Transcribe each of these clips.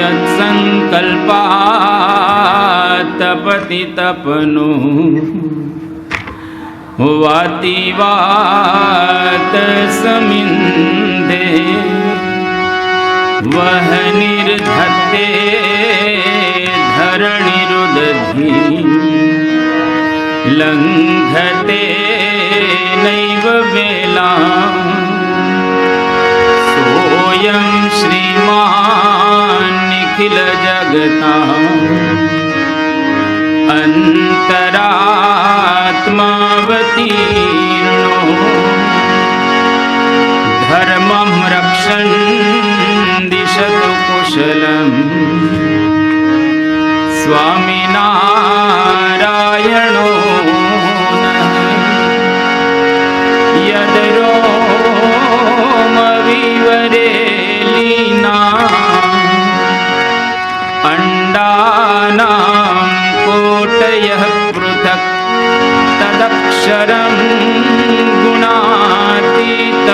યત્સંકલ્પા તપતિ તપનું વાતી વાત સમિંધે વહ નિર્ધત્તે ધરણીરુદધી લંઘતે નૈવ વેલા સોયં શ્રીમાન નિખિલ જગતા અંતરાત્માવતીર્ણો ધર્મં રક્ષણ દિશતુ કુશલમ સ્વામિનારાયણો યદરોમ વિવરેલીના અંડાનાં કોટયઃ પૃથક્ તદક્ષરં ગુણાતીતં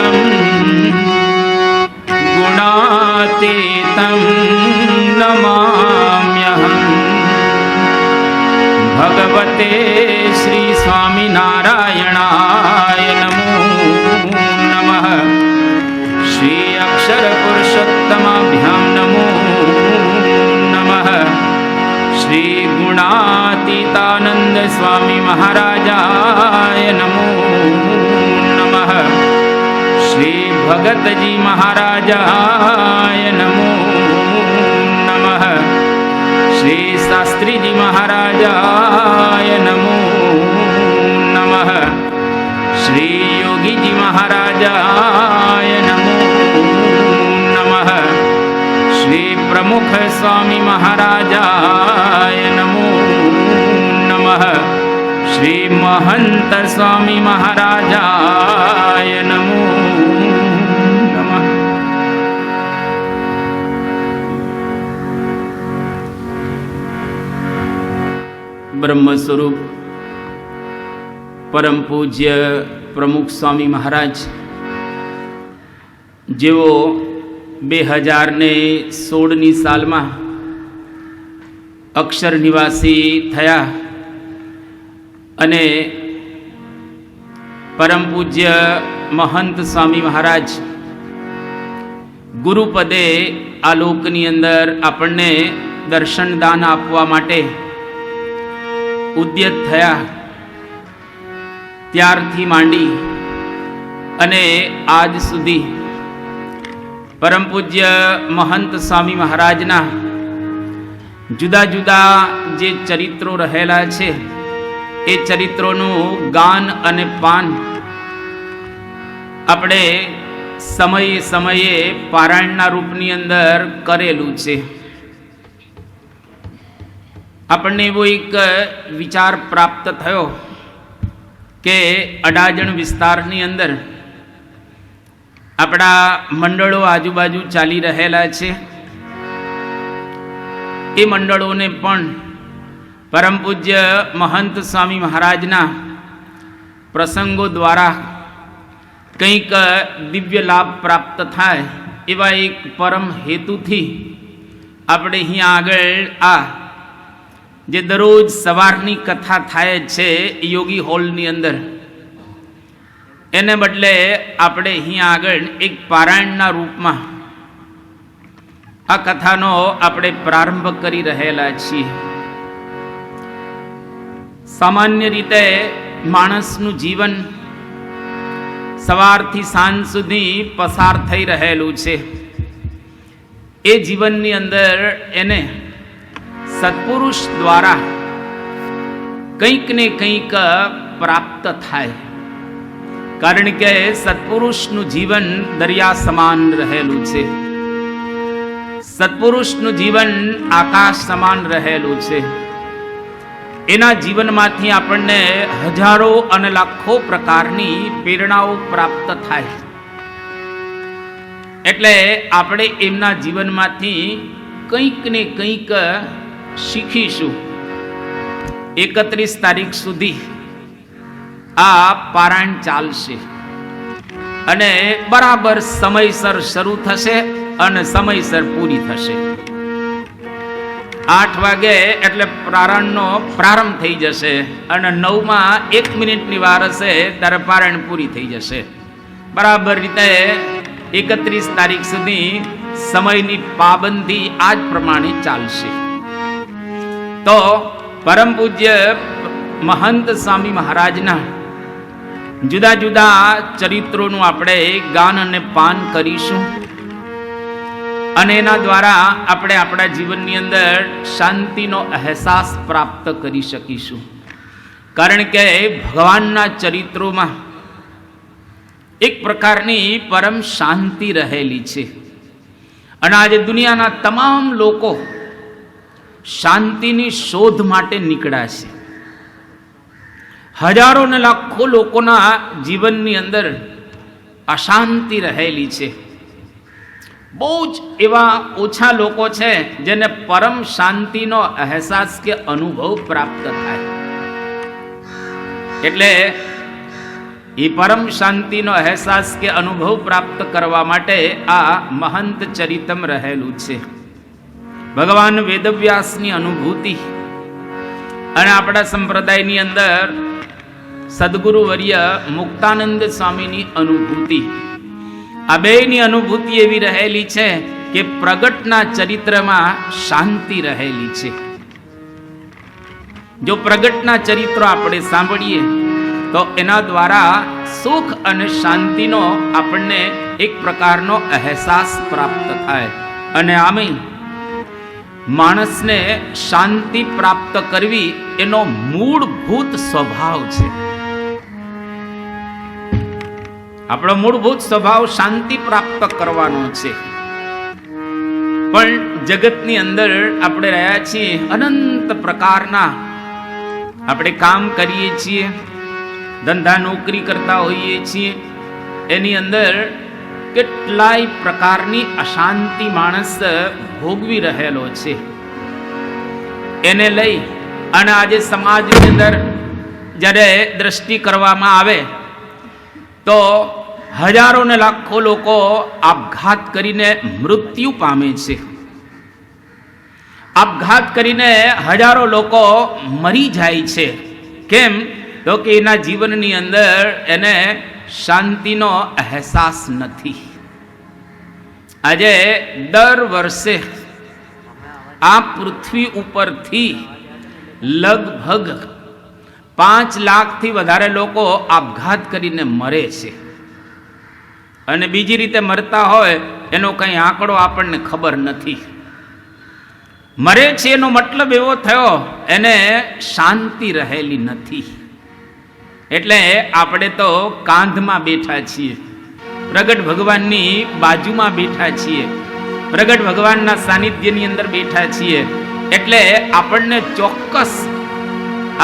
નમામ્યહં. ભગવતે શ્રી સ્વામિનારાયણાય નમો નમઃ. શ્રી અક્ષર પુરુષોત્તમાભ્યામ નમો નમઃ. શ્રી ગુણાતીતાનંદ સ્વામી મહારાજાય નમો નમઃ. શ્રી ભગતજી મહારાજાય નમો નમઃ. શ્રી શાસ્ત્રીજી મહારાજાય નમો નમઃ. શ્રી યોગીજી મહારાજાય નમો નમઃ. શ્રી પ્રમુખ સ્વામી મહારાજાય નમો નમઃ. શ્રી મહંત સ્વામી મહારાજાય નમો નમઃ. બ્રહ્મ સ્વરૂપ પરમ પૂજ્ય પ્રમુખ સ્વામી મહારાજ જેઓ 2016ની સાલમાં અક્ષર નિવાસી થયા અને પરમ પૂજ્ય મહંત સ્વામી મહારાજ ગુરુપદે આ લોકની અંદર આપણને દર્શન દાન આપવા માટે ઉદ્યત થયા. ત્યારથી માંડી અને આજ સુધી પરમ પૂજ્ય મહંત સ્વામી મહારાજના જુદા જુદા જે ચરિત્રો રહેલા છે એ ચરિત્રોનું ગાન અને પાન આપણે સમયે સમયે પારાયણના રૂપની અંદર કરેલું છે. આપણને એવો એક વિચાર પ્રાપ્ત થયો કે અડાજણ વિસ્તારની અંદર આપણા મંડળો આજુબાજુ ચાલી રહેલા છે. એ મંડળોને પણ પરમ પૂજ્ય મહંત સ્વામી મહારાજના પ્રસંગો દ્વારા કંઈક દિવ્ય લાભ પ્રાપ્ત થાય એવા એક પરમ હેતુથી આપણે અહીંયા આગળ આ જે દરરોજ સવારની કથા થાય છે યોગી હોલની અંદર, એને બદલે આપણે અહીંયા આગળ એક પારાયણના રૂપમાં આ કથાનો આપણે પ્રારંભ કરી રહેલા છીએ. સામાન્ય રીતે માણસનું જીવન સવારથી સાંજ સુધી પસાર થઈ રહેલું છે. એ જીવનની અંદર એને સત્પુરુષ દ્વારા કંઈક ને કંઈક પ્રાપ્ત થાય. કારણ કે સત્પુરુષનું જીવન દરિયા સમાન રહેલું છે. સત્પુરુષનું જીવન આકાશ સમાન રહેલું છે. એના જીવનમાંથી આપણને હજારો અને લાખો પ્રકારની પ્રેરણાઓ પ્રાપ્ત થાય. એટલે આપણે એમના જીવનમાંથી કંઈક ને કંઈક શીખીશું. 31 તારીખ સુધી આ પારાયણ ચાલશે અને બરાબર સમયસર શરૂ થશે અને સમયસર પૂરી થશે. 8 વાગે એટલે પારાયણનો પ્રારંભ થઈ જશે અને 9માં 1 મિનિટની વાર હશે ત્યારે પારાયણ પૂરી થઈ જશે. બરાબર રીતે 31 તારીખ સુધી સમયની પાબંદી આ જ પ્રમાણે ચાલશે. તો પરમ પૂજ્ય મહંત સ્વામી મહારાજના જુદા જુદા ચરિત્રોનું આપણે ગાન અને પાન કરીશું અને એના દ્વારા આપણે આપણા જીવનની અંદર શાંતિનો અહેસાસ પ્રાપ્ત કરી શકીશું. કારણ કે ભગવાનના ચરિત્રોમાં એક પ્રકારની પરમ શાંતિ રહેલી છે અને આજે દુનિયાના તમામ લોકો શાંતિની શોધ માટે નીકળ્યા છે. હજારો ને લાખો લોકોના જીવનની અંદર અશાંતિ રહેલી છે. બહુ જ એવા ઓછા લોકો છે જેને પરમ શાંતિનો અહેસાસ કે અનુભવ પ્રાપ્ત થાય. એટલે એ પરમ શાંતિનો અહેસાસ કે અનુભવ પ્રાપ્ત કરવા માટે આ મહંત ચરિતમ રહેલું છે. ભગવાન વેદવ્યાસની અનુભૂતિ અને આપણા સંપ્રદાયની અંદર સદગુરુ વર્ય મુક્તાનંદ સ્વામીની અનુભૂતિ, આ બેની અનુભૂતિ એવી રહેલી છે કે પ્રગટના ચરિત્રમાં શાંતિ રહેલી છે. જો પ્રગટના ચરિત્રો આપણે સાંભળીએ તો એના દ્વારા સુખ અને શાંતિનો આપણને એક પ્રકારનો અહેસાસ પ્રાપ્ત થાય. અને આમે માણસને શાંતિ પ્રાપ્ત કરવી એનો મૂળભૂત સ્વભાવ છે. આપણો મૂળભૂત સ્વભાવ શાંતિ પ્રાપ્ત કરવાનો છે. પણ જગતની અંદર આપણે રહ્યા છીએ, અનંત પ્રકારના આપણે કામ કરીએ છીએ, ધંધા નોકરી કરતા હોઈએ છીએ, એની અંદર કેટલાય પ્રકારની અશાંતિ માણસ ભોગવી રહેલો છે. એને લઈ અને આજે સમાજની અંદર જ્યારે દ્રષ્ટિ કરવામાં આવે તો હજારો ને લાખો લોકો આપઘાત કરીને મૃત્યુ પામે છે. આપઘાત કરીને હજારો લોકો મરી જાય છે. કેમ? તો કે એના જીવનની અંદર એને શાંતિનો અહેસાસ નથી. આજે દર વર્ષે આ પૃથ્વી ઉપરથી લગભગ 5 લાખથી વધારે લોકો આપઘાત કરીને મરે છે. અને બીજી રીતે મરતા હોય એનો કંઈ આંકડો આપણને ખબર નથી. મરે છે એનો મતલબ એવો થયો એને શાંતિ રહેલી નથી. એટલે આપણે તો કાંધમાં બેઠા છીએ, પ્રગટ ભગવાનની બાજુમાં બેઠા છીએ, પ્રગટ ભગવાનના સાનિધ્યની અંદર બેઠા છીએ. એટલે આપણને ચોક્કસ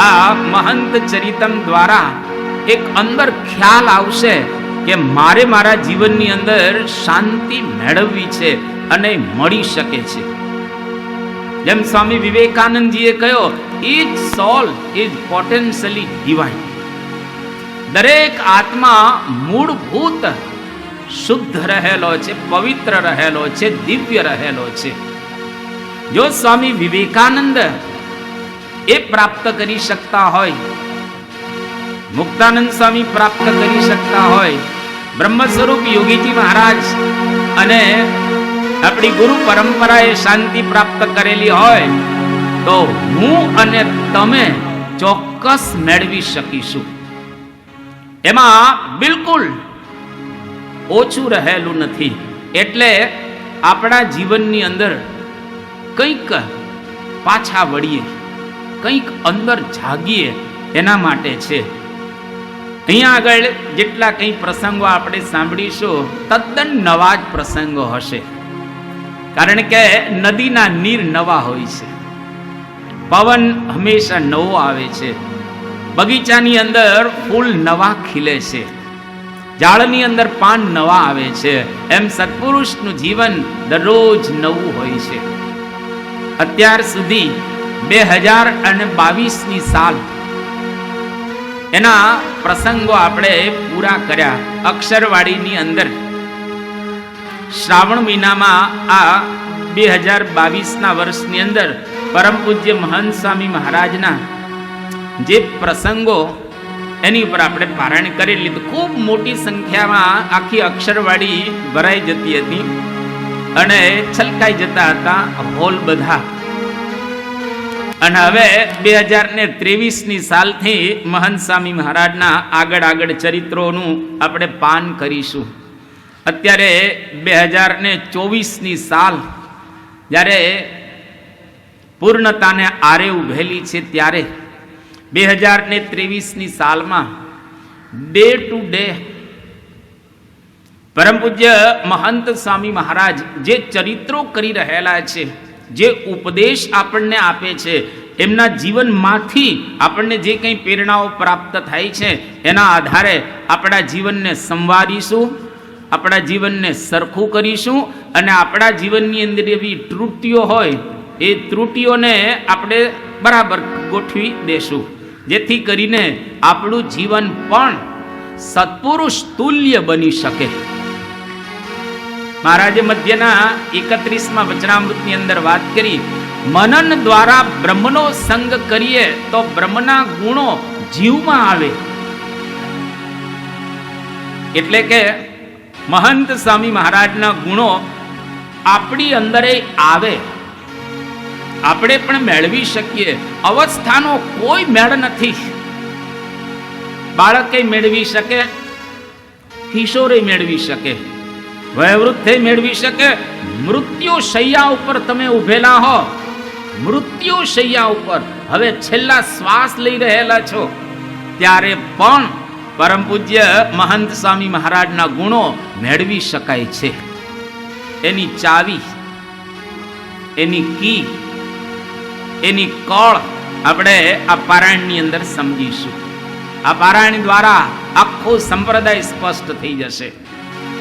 આ મહંત ચરિતમ દ્વારા એક અંદર ખ્યાલ આવશે કે મારે મારા જીવનની અંદર શાંતિ મેળવવી છે અને મળી શકે છે. જેમ સ્વામી વિવેકાનંદજીએ કહ્યો, each soul is potentially divine. દરેક આત્મા મૂળભૂત શુદ્ધ રહેલો છે, પવિત્ર રહેલો છે, દિવ્ય રહેલો છે. જો સ્વામી વિવેકાનંદ એ પ્રાપ્ત કરી શકતા હોય, મુક્તાનંદ સ્વામી પ્રાપ્ત કરી શકતા હોય, બ્રહ્મ સ્વરૂપ યોગીજી મહારાજ અને આપણી ગુરુ પરંપરાએ શાંતિ પ્રાપ્ત કરેલી હોય તો હું અને તમે ચોક્કસ મેળવી શકીશું. એમાં બિલકુલ ઓછું રહેલું નથી. એટલે આપણા જીવનની અંદર કંઈક પાછા વળીએ, કંઈક અંદર જાગીએ, એના માટે છે. અહીંયા આગળ જેટલા કંઈ પ્રસંગો આપણે સાંભળીશું તદ્દન નવા જ પ્રસંગો હશે. કારણ કે નદીના નીર નવા હોય છે, પવન હંમેશા નવો આવે છે, બગીચાની અંદર ફૂલ નવા ખીલે છે, ઝાડની અંદર પાન નવા આવે છે. એમ સત્પુરુષનું જીવન દરરોજ નવું હોય છે. અત્યાર સુધી 2022ની સાલ એના પ્રસંગો આપણે પૂરા કર્યા. અક્ષરવાડીની અંદર શ્રાવણ મહિનામાં આ 2022ના વર્ષની અંદર પરમ પૂજ્ય મહંત સ્વામી મહારાજના જે પ્રસંગો એની ઉપર આપણે પારાયણ કરી લીધું. ખૂબ મોટી સંખ્યામાં આખી અક્ષરવાળી ભરાઈ જતી હતી અને છલકાઈ જતા હતા હોલ બધા. અને હવે 2023ની સાલથી મહંત સ્વામી મહારાજના આગળ ચરિત્રોનું આપણે પાન કરીશું. અત્યારે 2024ની સાલ જ્યારે પૂર્ણતાને આરે ઉભેલી છે, ત્યારે 2023ની સાલમાં ડે ટુ ડે પરમ પૂજ્ય મહંત સ્વામી મહારાજ જે ચરિત્રો કરી રહેલા છે, જે ઉપદેશ આપણને આપે છે, એમના જીવનમાંથી આપણને જે કંઈ પ્રેરણાઓ પ્રાપ્ત થાય છે, એના આધારે આપણા જીવનને સંવારીશું, આપણા જીવનને સરખું કરીશું અને આપણા જીવનની અંદર એવી ત્રુટિઓ હોય એ ત્રુટિઓને આપણે બરાબર ગોઠવી દેશું, જેથી કરીને આપણું જીવન પણ સત્પુરુષ તુલ્ય બની શકે. મહારાજે મધ્યના 31માં વચનામૃતની અંદર વાત કરી, મનન દ્વારા બ્રહ્મનો સંગ કરીએ તો બ્રહ્મના ગુણો જીવમાં આવે. એટલે કે મહંત સ્વામી મહારાજના ગુણો આપણી અંદર આવે, આપણે પણ મેળવી શકીએ. અવસ્થાનો કોઈ મેળ નથી. બાળકે મેળવી શકે, કિશોરે મેળવી શકે, વયોવૃદ્ધે મેળવી શકે. મૃત્યુ શૈયા ઉપર તમે ઉભેલા હો, મૃત્યુ શૈયા ઉપર હવે છેલ્લા શ્વાસ લઈ રહેલા છો, ત્યારે પણ પરમ પૂજ્ય મહંત સ્વામી મહારાજના ગુણો મેળવી શકાય છે. એની ચાવી, એની કી, એની કળ આપણે આ પારાયણની અંદર સમજીશું. આ પારાયણ દ્વારા આખો સંપ્રદાય સ્પષ્ટ થઈ જશે,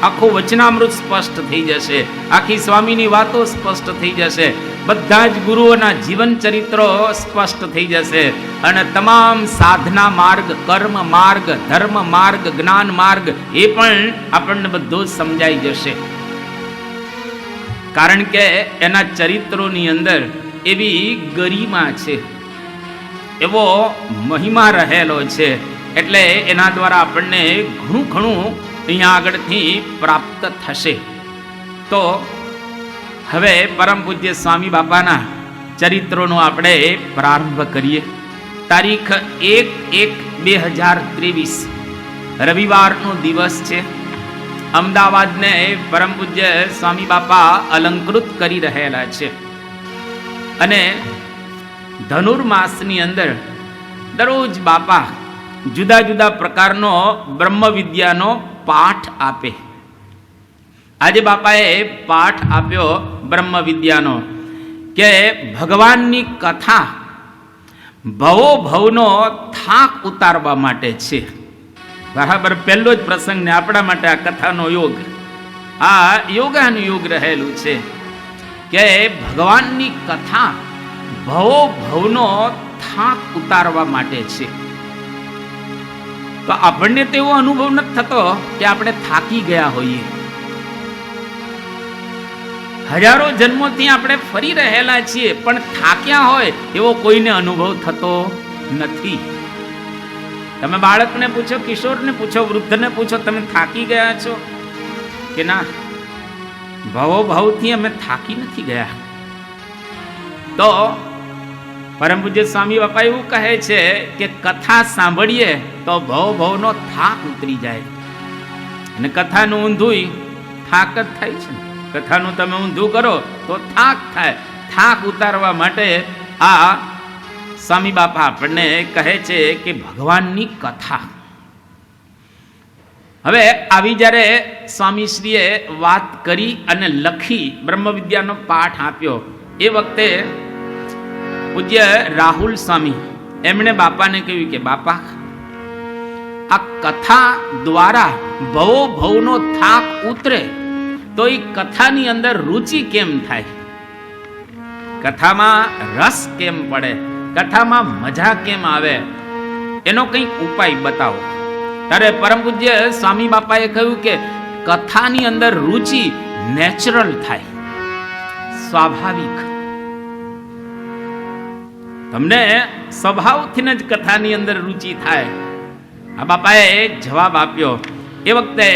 આખું વચનામૃત સ્પષ્ટ થઈ જશે, આખી સ્વામીની વાતો સ્પષ્ટ થઈ જશે, બધા જ ગુરુઓના જીવન ચરિત્રો સ્પષ્ટ થઈ જશે અને તમામ સાધના માર્ગ, કર્મ માર્ગ, ધર્મ માર્ગ, જ્ઞાન માર્ગ એ પણ આપણને બધું સમજાઈ જશે. કારણ કે એના ચરિત્રોની અંદર એવી ગરિમા છે, એવો મહિમા રહેલો છે, એટલે એના દ્વારા આપણને ઘણું અહીંયા આગળથી પ્રાપ્ત થશે. તો હવે પરમ પૂજ્ય સ્વામી બાપાના ચરિત્રોનો આપણે પ્રારંભ કરીએ. તારીખ 1/1/2023 રવિવારનો દિવસ છે. અમદાવાદને પરમ પૂજ્ય સ્વામી બાપા અલંકૃત કરી રહેલા છે અને ધનુર્માસની અંદર દરરોજ બાપા જુદા જુદા પ્રકારનો બ્રહ્મ વિદ્યાનો પાઠ આપે. આજે બાપાએ પાઠ આપ્યો બ્રહ્મ વિદ્યાનો કે ભગવાનની કથા ભવો ભવનો થાક ઉતારવા માટે છે. બરાબર, પહેલો જ પ્રસંગ ને આપણા માટે આ કથાનો યોગ, આ યોગાનું યુગ રહેલું છે કે ભગવાનની કથા ભવો ભવનો થાક ઉતારવા માટે છે. તો આપણને તેવો અનુભવ નથી થતો કે આપણે થાકી ગયા હોઈએ. હજારો જન્મોથી આપણે ફરી રહેલા છીએ, પણ થાક્યા હોય એવો કોઈને અનુભવ થતો નથી. તમે બાળકને પૂછો, કિશોરને પૂછો, વૃદ્ધને પૂછો, તમે થાકી ગયા છો કે ના? ભવો ભવથી અમે થાકી નથી ગયા. તો પરમ પૂજ્ય સ્વામી બાપા એવું કહે છે કે કથા સાંભળીએ તો ભવ ભવનો થાક ઉતરી જાય. અને કથાનું ઊંધું થાક જ થાય છે. કથાનું તમે ઊંધું કરો તો થાક થાય. થાક ઉતારવા માટે આ સ્વામી બાપા આપણને કહે છે કે ભગવાનની કથા. હવે આવી જ્યારે સ્વામીશ્રીએ વાત કરી અને લખી, બ્રહ્મ વિદ્યાનો પાઠ આપ્યો, એ વખતે પૂજ્ય રાહુલ સ્વામી એમણે બાપાને કહ્યું કે બાપા, આ કથા દ્વારા ભવો ભવનો થાક ઉતરે તો એ કથાની અંદર રુચિ કેમ થાય, કથામાં રસ કેમ પડે, કથામાં મજા કેમ આવે, એનો કંઈક ઉપાય બતાવો. ત્યારે પરમ પૂજ્ય સ્વામી બાપાએ કહ્યું કે કથાની અંદર રુચિ નેચરલ થાય, સ્વાભાવિક. તમને સ્વભાવથી જ કથાની અંદર રુચિ થાય. આ બાપાએ જવાબ આપ્યો. એ વખતે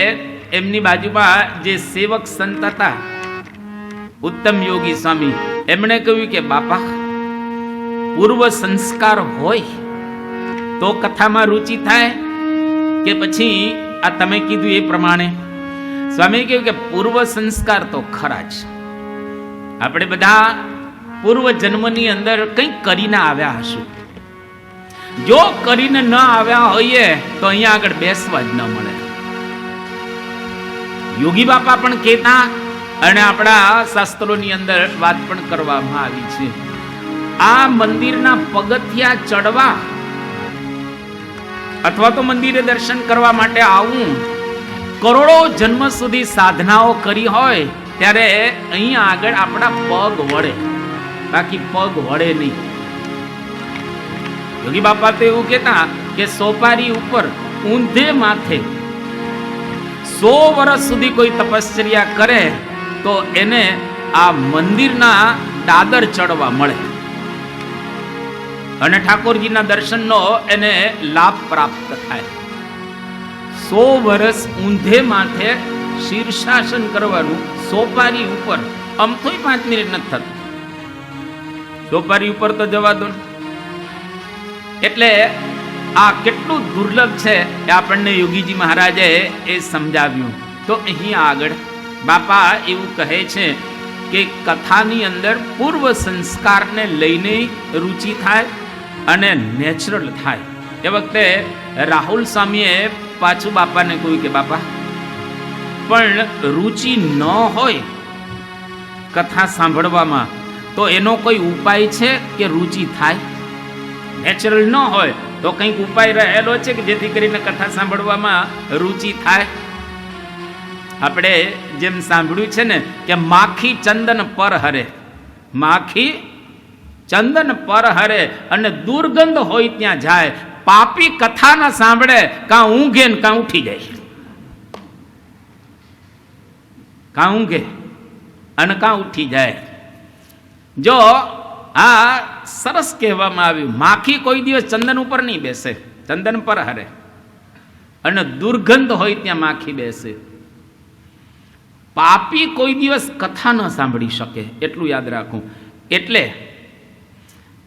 એમની બાજુમાં જે સેવક સંત હતા, ઉત્તમ યોગી સ્વામી, એમણે કહ્યું કે બાપા, પૂર્વ સંસ્કાર હોય તો કથામાં રુચિ થાય કે પછી આ તમે કીધું એ પ્રમાણે? સ્વામી કહ્યું કે પૂર્વ સંસ્કાર તો ખરા જ. આપણે બધા પૂર્વ જન્મની અંદર કંઈક કરીને આવ્યા હશું. જો કરીને ન આવ્યા હોઈએ તો અહીંયા આગળ બેસવા જ ન મળે. યોગી બાપા પણ કહેતા અને આપણા શાસ્ત્રોની અંદર વાત પણ કરવામાં આવી છે. આ મંદિરના પગથિયા ચડવા અથવા તો મંદિરે દર્શન કરવા માટે આવું, કરોડો જન્મ સુધી સાધનાઓ કરી હોય ત્યારે અહીંયા આગળ આપણા પગ વળે, બાકી પગ વળે નહીં. યોગી બાપા તો એવું કહેતા કે સોપારી ઉપર ઊંધે માથે 100 વર્ષ સુધી કોઈ તપશ્ચર્યા કરે તો એને આ મંદિરના દાદર ચડવા મળે અને ઠાકોરજીના દર્શનનો એને લાભ પ્રાપ્ત થાય. 100 વર્ષ ઊંધે માથે શીર્ષાસન કરવાનું સોપારી ઉપર. આમ તો 5 મિનિટ નથી થતું, સોપારી ઉપર તો જવા દો. એટલે આ કેટલું દુર્લભ છે એ આપણને યોગીજી મહારાજે એ સમજાવ્યું. તો અહીંયા આગળ બાપા એવું કહે છે કે કથાની અંદર પૂર્વ સંસ્કારને લઈને રુચિ થાય અને નેચરલ થાય. એ વખતે રાહુલ સ્વામીએ પાછું બાપાને કહ્યું કે બાપા, પણ રુચિ ન હોય કથા સાંભળવામાં તો એનો કોઈ ઉપાય છે કે રુચિ થાય? નેચરલ ન હોય તો કંઈક ઉપાય રહેલો છે કે જેથી કરીને કથા સાંભળવામાં રુચિ થાય? આપણે જેમ સાંભળ્યું છે ને કે માખી ચંદન પર હરે, માખી ચંદન પર હરે, અને દુર્ગંધ હોય ત્યાં જાય. પાપી કથા ના સાંભળે, કાં ઊંઘે ને કાં ઉઠી જાય, કાં ઊંઘે અને કાં ઉઠી જાય. જો આ સરસ કહેવામાં આવ્યું, માખી કોઈ દિવસ ચંદન ઉપર નહીં બેસે, ચંદન પર હરે, અને દુર્ગંધ હોય ત્યાં માખી બેસે. પાપી કોઈ દિવસ કથા ન સાંભળી શકે, એટલું યાદ રાખવું. એટલે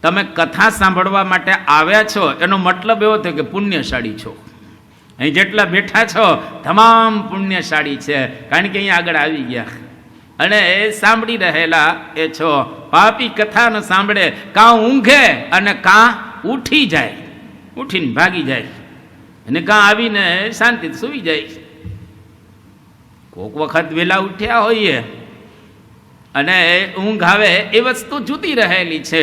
તમે કથા સાંભળવા માટે આવ્યા છો એનો મતલબ એવો થયો કે પુણ્યશાળી છો. અહીં જેટલા બેઠા છો તમામ પુણ્યશાળી છે, કારણ કે અહીંયા આગળ આવી ગયા અને એ સાંભળી રહેલા એ છો. પાપી કથા ન સાંભળે, કાં ઊંઘે અને કાં ઉઠી જાય, ઉઠીને ભાગી જાય, અને કાં આવીને શાંતિથી સૂઈ જાય. કોક વખત વહેલા ઉઠ્યા હોઈએ અને ઊંઘ આવે એ વસ્તુ જુદી રહેલી છે,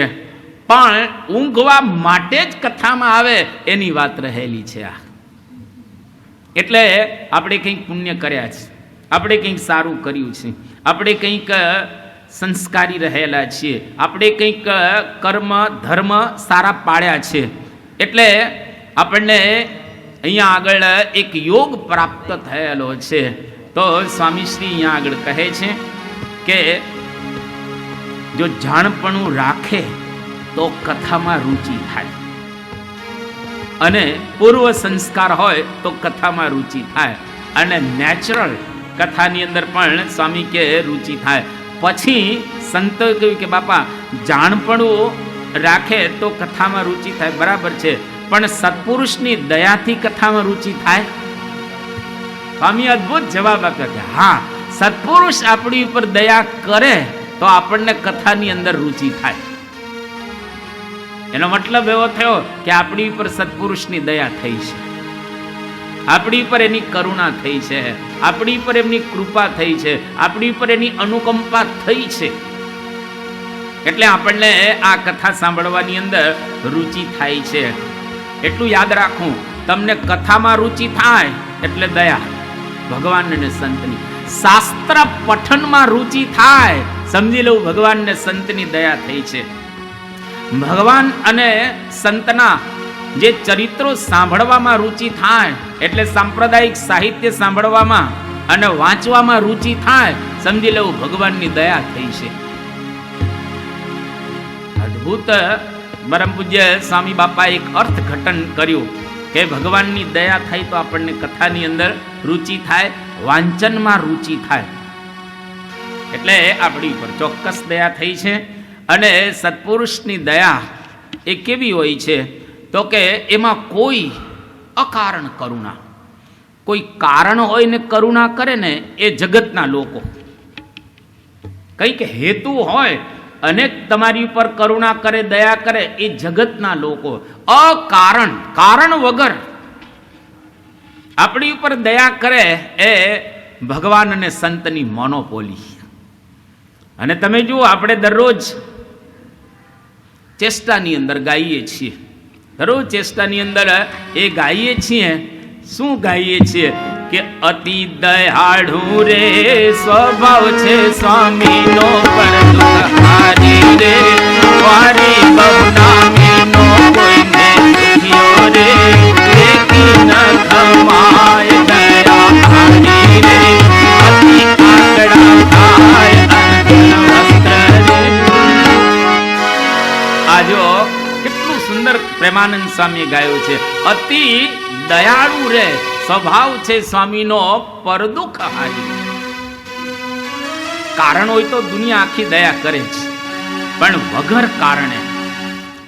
પણ ઊંઘવા માટે જ કથામાં આવે એની વાત રહેલી છે. આ એટલે આપણે કંઈક પુણ્ય કર્યા છે, આપણે કંઈક સારું કર્યું છે, આપણે કંઈક સંસ્કારી રહેલા છીએ, આપણે કંઈક કર્મ ધર્મ સારા પાડ્યા છે. એટલે આપણને અહીંયા આગળ એક યોગ પ્રાપ્ત થયેલો છે. તો સ્વામીશ્રી અહીંયા આગળ કહે છે કે જો જાણપણું રાખે તો કથામાં રુચિ થાય, અને પૂર્વ સંસ્કાર હોય તો કથામાં રુચિ થાય, અને નેચરલ કથાની અંદર પણ સ્વામી કે રુચિ થાય. પછી સંતોએ કહ્યું કે બાપા, જાણપણું રાખે તો કથામાં રુચિ થાય, બરાબર છે, પણ સત્પુરુષની દયાથી કથામાં રુચિ થાય? સ્વામી અદ્ભુત જવાબ આપ્યો કે હા, સત્પુરુષ આપણી ઉપર દયા કરે તો આપણને કથાની અંદર રુચિ થાય. એનો મતલબ એવો થયો કે આપણી ઉપર સત્પુરુષની દયા થઈ છે, આપણી ઉપર એની કરુણા થઈ છે, આપણી ઉપર એમની કૃપા થઈ છે, આપણી ઉપર એની અનુકંપા થઈ છે. એટલે આપણને આ કથા સાંભળવાની અંદર રુચિ થાય છે. એટલું યાદ રાખવું, તમને કથામાં રુચિ થાય એટલે દયા ભગવાન અને સંતની. શાસ્ત્ર પઠનમાં રુચિ થાય, સમજી લઉં ભગવાન ને સંતની દયા થઈ છે. ભગવાન અને સંતના જે ચરિત્રો સાંભળવામાં રુચિ થાય, એટલે સાંપ્રદાયિક સાહિત્ય સાંભળવામાં અને વાંચવામાં રુચિ થાય, સમજી લેવું ભગવાનની દયા થઈ છે. અદ્ભુત પરમ પૂજ્ય સ્વામી બાપા એક અર્થઘટન કર્યું કે ભગવાનની દયા થાય તો આપણને કથાની અંદર રુચિ થાય, વાંચનમાં રુચિ થાય. એટલે આપણી ઉપર ચોક્કસ દયા થઈ છે. અને સત્પુરુષની દયા એ કેવી હોય છે તો કે એમાં કોઈ અકારણ કરુણા, કોઈ કારણ હોય ને કરુણા કરે ને એ જગતના લોકો, કંઈક હેતુ હોય અને તમારી ઉપર કરુણા કરે, દયા કરે, એ જગતના લોકો. અકારણ, કારણ વગર આપણી ઉપર દયા કરે એ ભગવાન અને સંતની મોનોપોલી. અને તમે જુઓ, આપણે દરરોજ ચેષ્ટાની અંદર ગાઈએ છીએ, દરરોજ ચેષ્ટાની અંદર એ ગાઈએ છીએ. શું ગાઈએ છીએ કે અતિ દયાળુ રે સ્વભાવ છે સ્વામીનો, પર દુઃખારી રે વારી બહુનામીનો, કોઈને દુખ્યો રે એકી ન ખમાય, દયા હારી રે અતિ આંકડા થાય અનધન વસ્ત્ર રે. આજો કેટલું સુંદર પ્રેમાનંદ સ્વામીએ ગાયું છે. અતિ દયાળુ રે સ્વભાવ છે સ્વામીનો, પર દુઃખ હારી. કારણ હોય તો દુનિયા આખી દયા કરે છે, પણ વગર કારણે.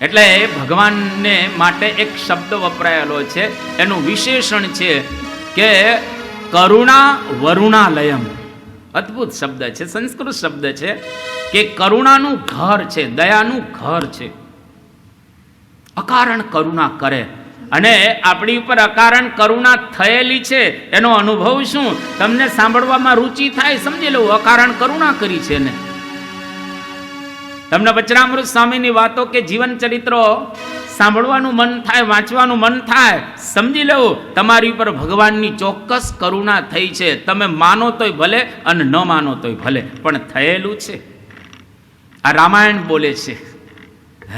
એટલે ભગવાનને માટે એક શબ્દ વપરાયેલો છે, એનું વિશેષણ છે કે કરુણા વરુણાલયમ. અદ્ભુત શબ્દ છે, સંસ્કૃત શબ્દ છે કે કરુણાનું ઘર છે, દયાનું ઘર છે. અકારણ કરુણા કરે. અને આપણી ઉપર અકારણ કરુણા થયેલી છે એનો અનુભવ શું? તમને સાંભળવામાં રુચિ થાય, સમજી લો અકારણ કરુણા કરી છે ને. તમને વચનામૃત સ્વામીની વાતો કે જીવન ચરિત્રો સાંભળવાનું મન થાય, વાંચવાનું મન થાય, સમજી લો તમારી ઉપર ભગવાનની ચોક્કસ કરુણા થઈ છે. તમે માનો તોય ભલે અને ન માનો તોય ભલે, પણ થયેલું છે. આ રામાયણ બોલે છે.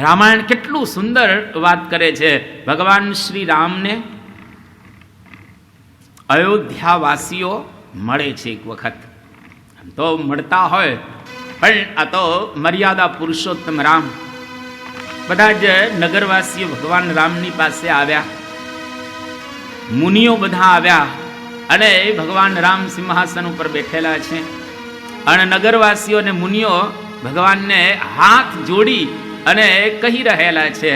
રામાયણ કેટલું સુંદર વાત કરે છે. ભગવાન શ્રી રામને અયોધ્યાવાસીઓ મળે છે એક વખત. તો મળતા હોય, પણ આ તો મર્યાદા પુરુષોત્તમ રામ. બધા જ નગરવાસીઓ ભગવાન રામની પાસે આવ્યા, મુનિઓ બધા આવ્યા, અને ભગવાન રામ સિંહાસન ઉપર બેઠેલા છે. અને નગરવાસીઓ અને મુનિઓ ભગવાનને હાથ જોડી અને કહી રહેલા છે.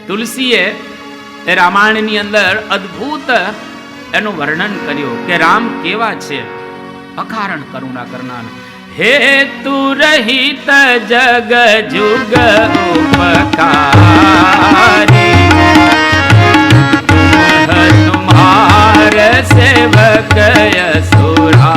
તુલસીએ એ રામાયણની અંદર અદ્ભુત એનું વર્ણન કર્યું કે રામ કેવા છે, અકારણ કરુણા કરનાર. હેતુ રહિત જગ જુગ ઉપકારી, તુમ્હાર સેવક યસુરાની,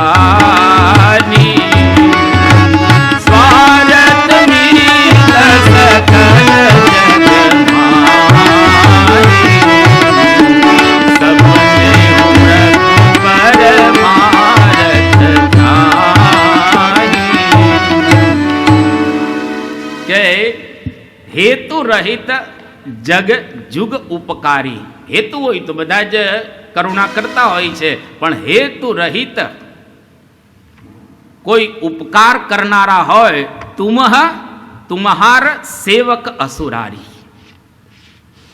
હેતુ રહિત જગ જુગ ઉપકારી. હેતુ હોય તો બધા જ કરુણા કરતા હોય છે, પણ હેતુ રહિત કોઈ ઉપકાર કરનારા હોય, તુમ્હાર સેવક અસુરારી.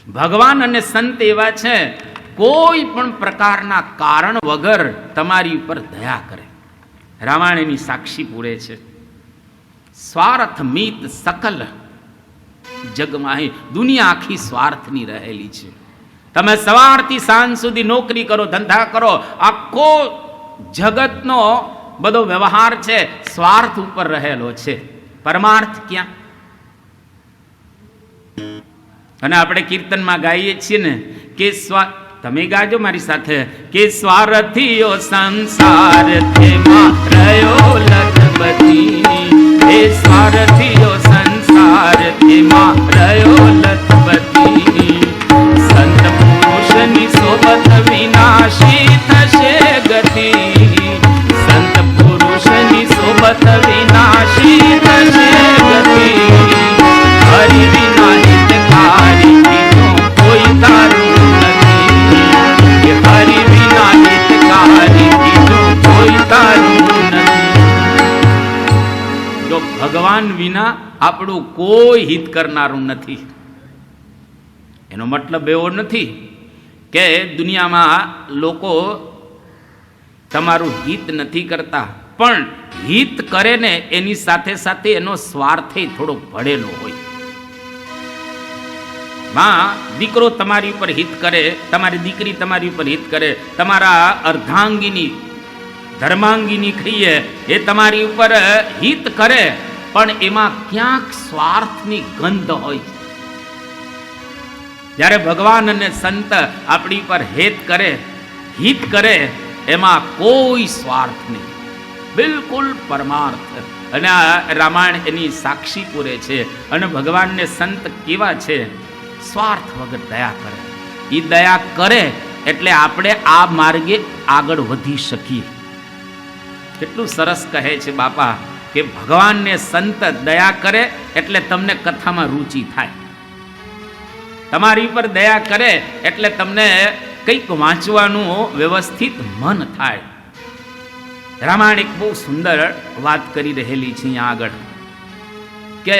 ભગવાન અને સંત એવા છે, કોઈ પણ પ્રકારના કારણ વગર તમારી ઉપર દયા કરે. રામાયણની સાક્ષી પૂરે છે. સ્વાર્થ મિત સકલ જગમાં, દુનિયા આખી સ્વાર્થની રહેલી છે. તમે સવારથી સાંજ સુધી નોકરી કરો, ધંધા કરો, આખો જગતનો બધો વ્યવહાર છે સ્વાર્થ ઉપર રહેલો છે. પરમાર્થ ક્યાં? અને આપણે કીર્તનમાં ગાઈએ છીએ ને કે તમે ગાજો મારી સાથે કે સ્વાર્થીઓ સંસાર થેમાં રહ્યો લખપતિ, હે સ્વાર્થીઓ સંસાર થેમાં રહ્યો લખપતિ, સંત પુરુષની સોબત વિનાશી થશે ગતિ, સંત પુરુષની સોબત વિનાશી થશે ગતિ, હરિ વિના હિતકારી કીધું કોઈ તારું નથી, હરિ વિના હિતકારી કીધું કોઈ તારું નથી. જો ભગવાન વિના આપણું કોઈ હિત કરનારું નથી. એનો મતલબ એવો નથી કે દુનિયામાં લોકો તમારું હિત નથી કરતા, પણ હિત કરે ને એની સાથે સાથે એનો સ્વાર્થે થોડો ભળેલો હોય. માં દીકરો તમારી ઉપર હિત કરે, તમારી દીકરી તમારી ઉપર હિત કરે, તમારા અર્ધાંગીની ધર્માંગીની કહીએ એ તમારી ઉપર હિત કરે, પણ એમાં ક્યાંક સ્વાર્થની ગંધ હોય છે. જ્યારે ભગવાન અને સંત આપણી પર હિત કરે એમાં કોઈ સ્વાર્થ નહીં, બિલકુલ પરમાર્થ. અને આ રામાયણ એની સાક્ષી પૂરે છે. અને ભગવાનને સંત કેવા છે? સ્વાર્થ વગર દયા કરે. એ દયા કરે એટલે આપણે આ માર્ગે આગળ વધી શકીએ. કેટલું સરસ કહે છે બાપા કે ભગવાનને સંત દયા કરે એટલે તમને કથામાં રુચિ થાય, તમારી ઉપર દયા કરે એટલે તમને કંઈક વાંચવાનું વ્યવસ્થિત મન થાય. રામાયણ એક બહુ સુંદર વાત કરી રહેલી છે અહીંયા આગળ કે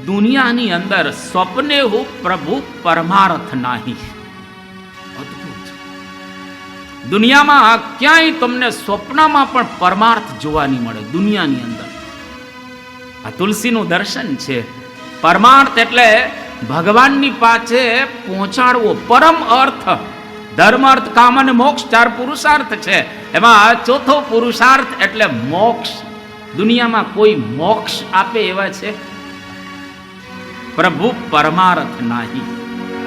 દુનિયાની અંદર સ્વપ્ને હો પ્રભુ પરમાર્થ નાહી. અદ્ભુત. દુનિયામાં ક્યાંય તમને સ્વપ્નમાં પણ પરમાર્થ જોવા નહીં મળે. દુનિયાની અંદર આ તુલસીનું દર્શન છે. પરમાર્થ એટલે ભગવાનની પાસે પહોંચાડવો, પરમ અર્થ. ધર્મ, અર્થ, કામ અને મોક્ષ 4 પુરુષાર્થ છે. એમાં ચોથો પુરુષાર્થ એટલે મોક્ષ. દુનિયામાં કોઈ મોક્ષ આપે એવા છે? પ્રભુ પરમાર્થ નાહી.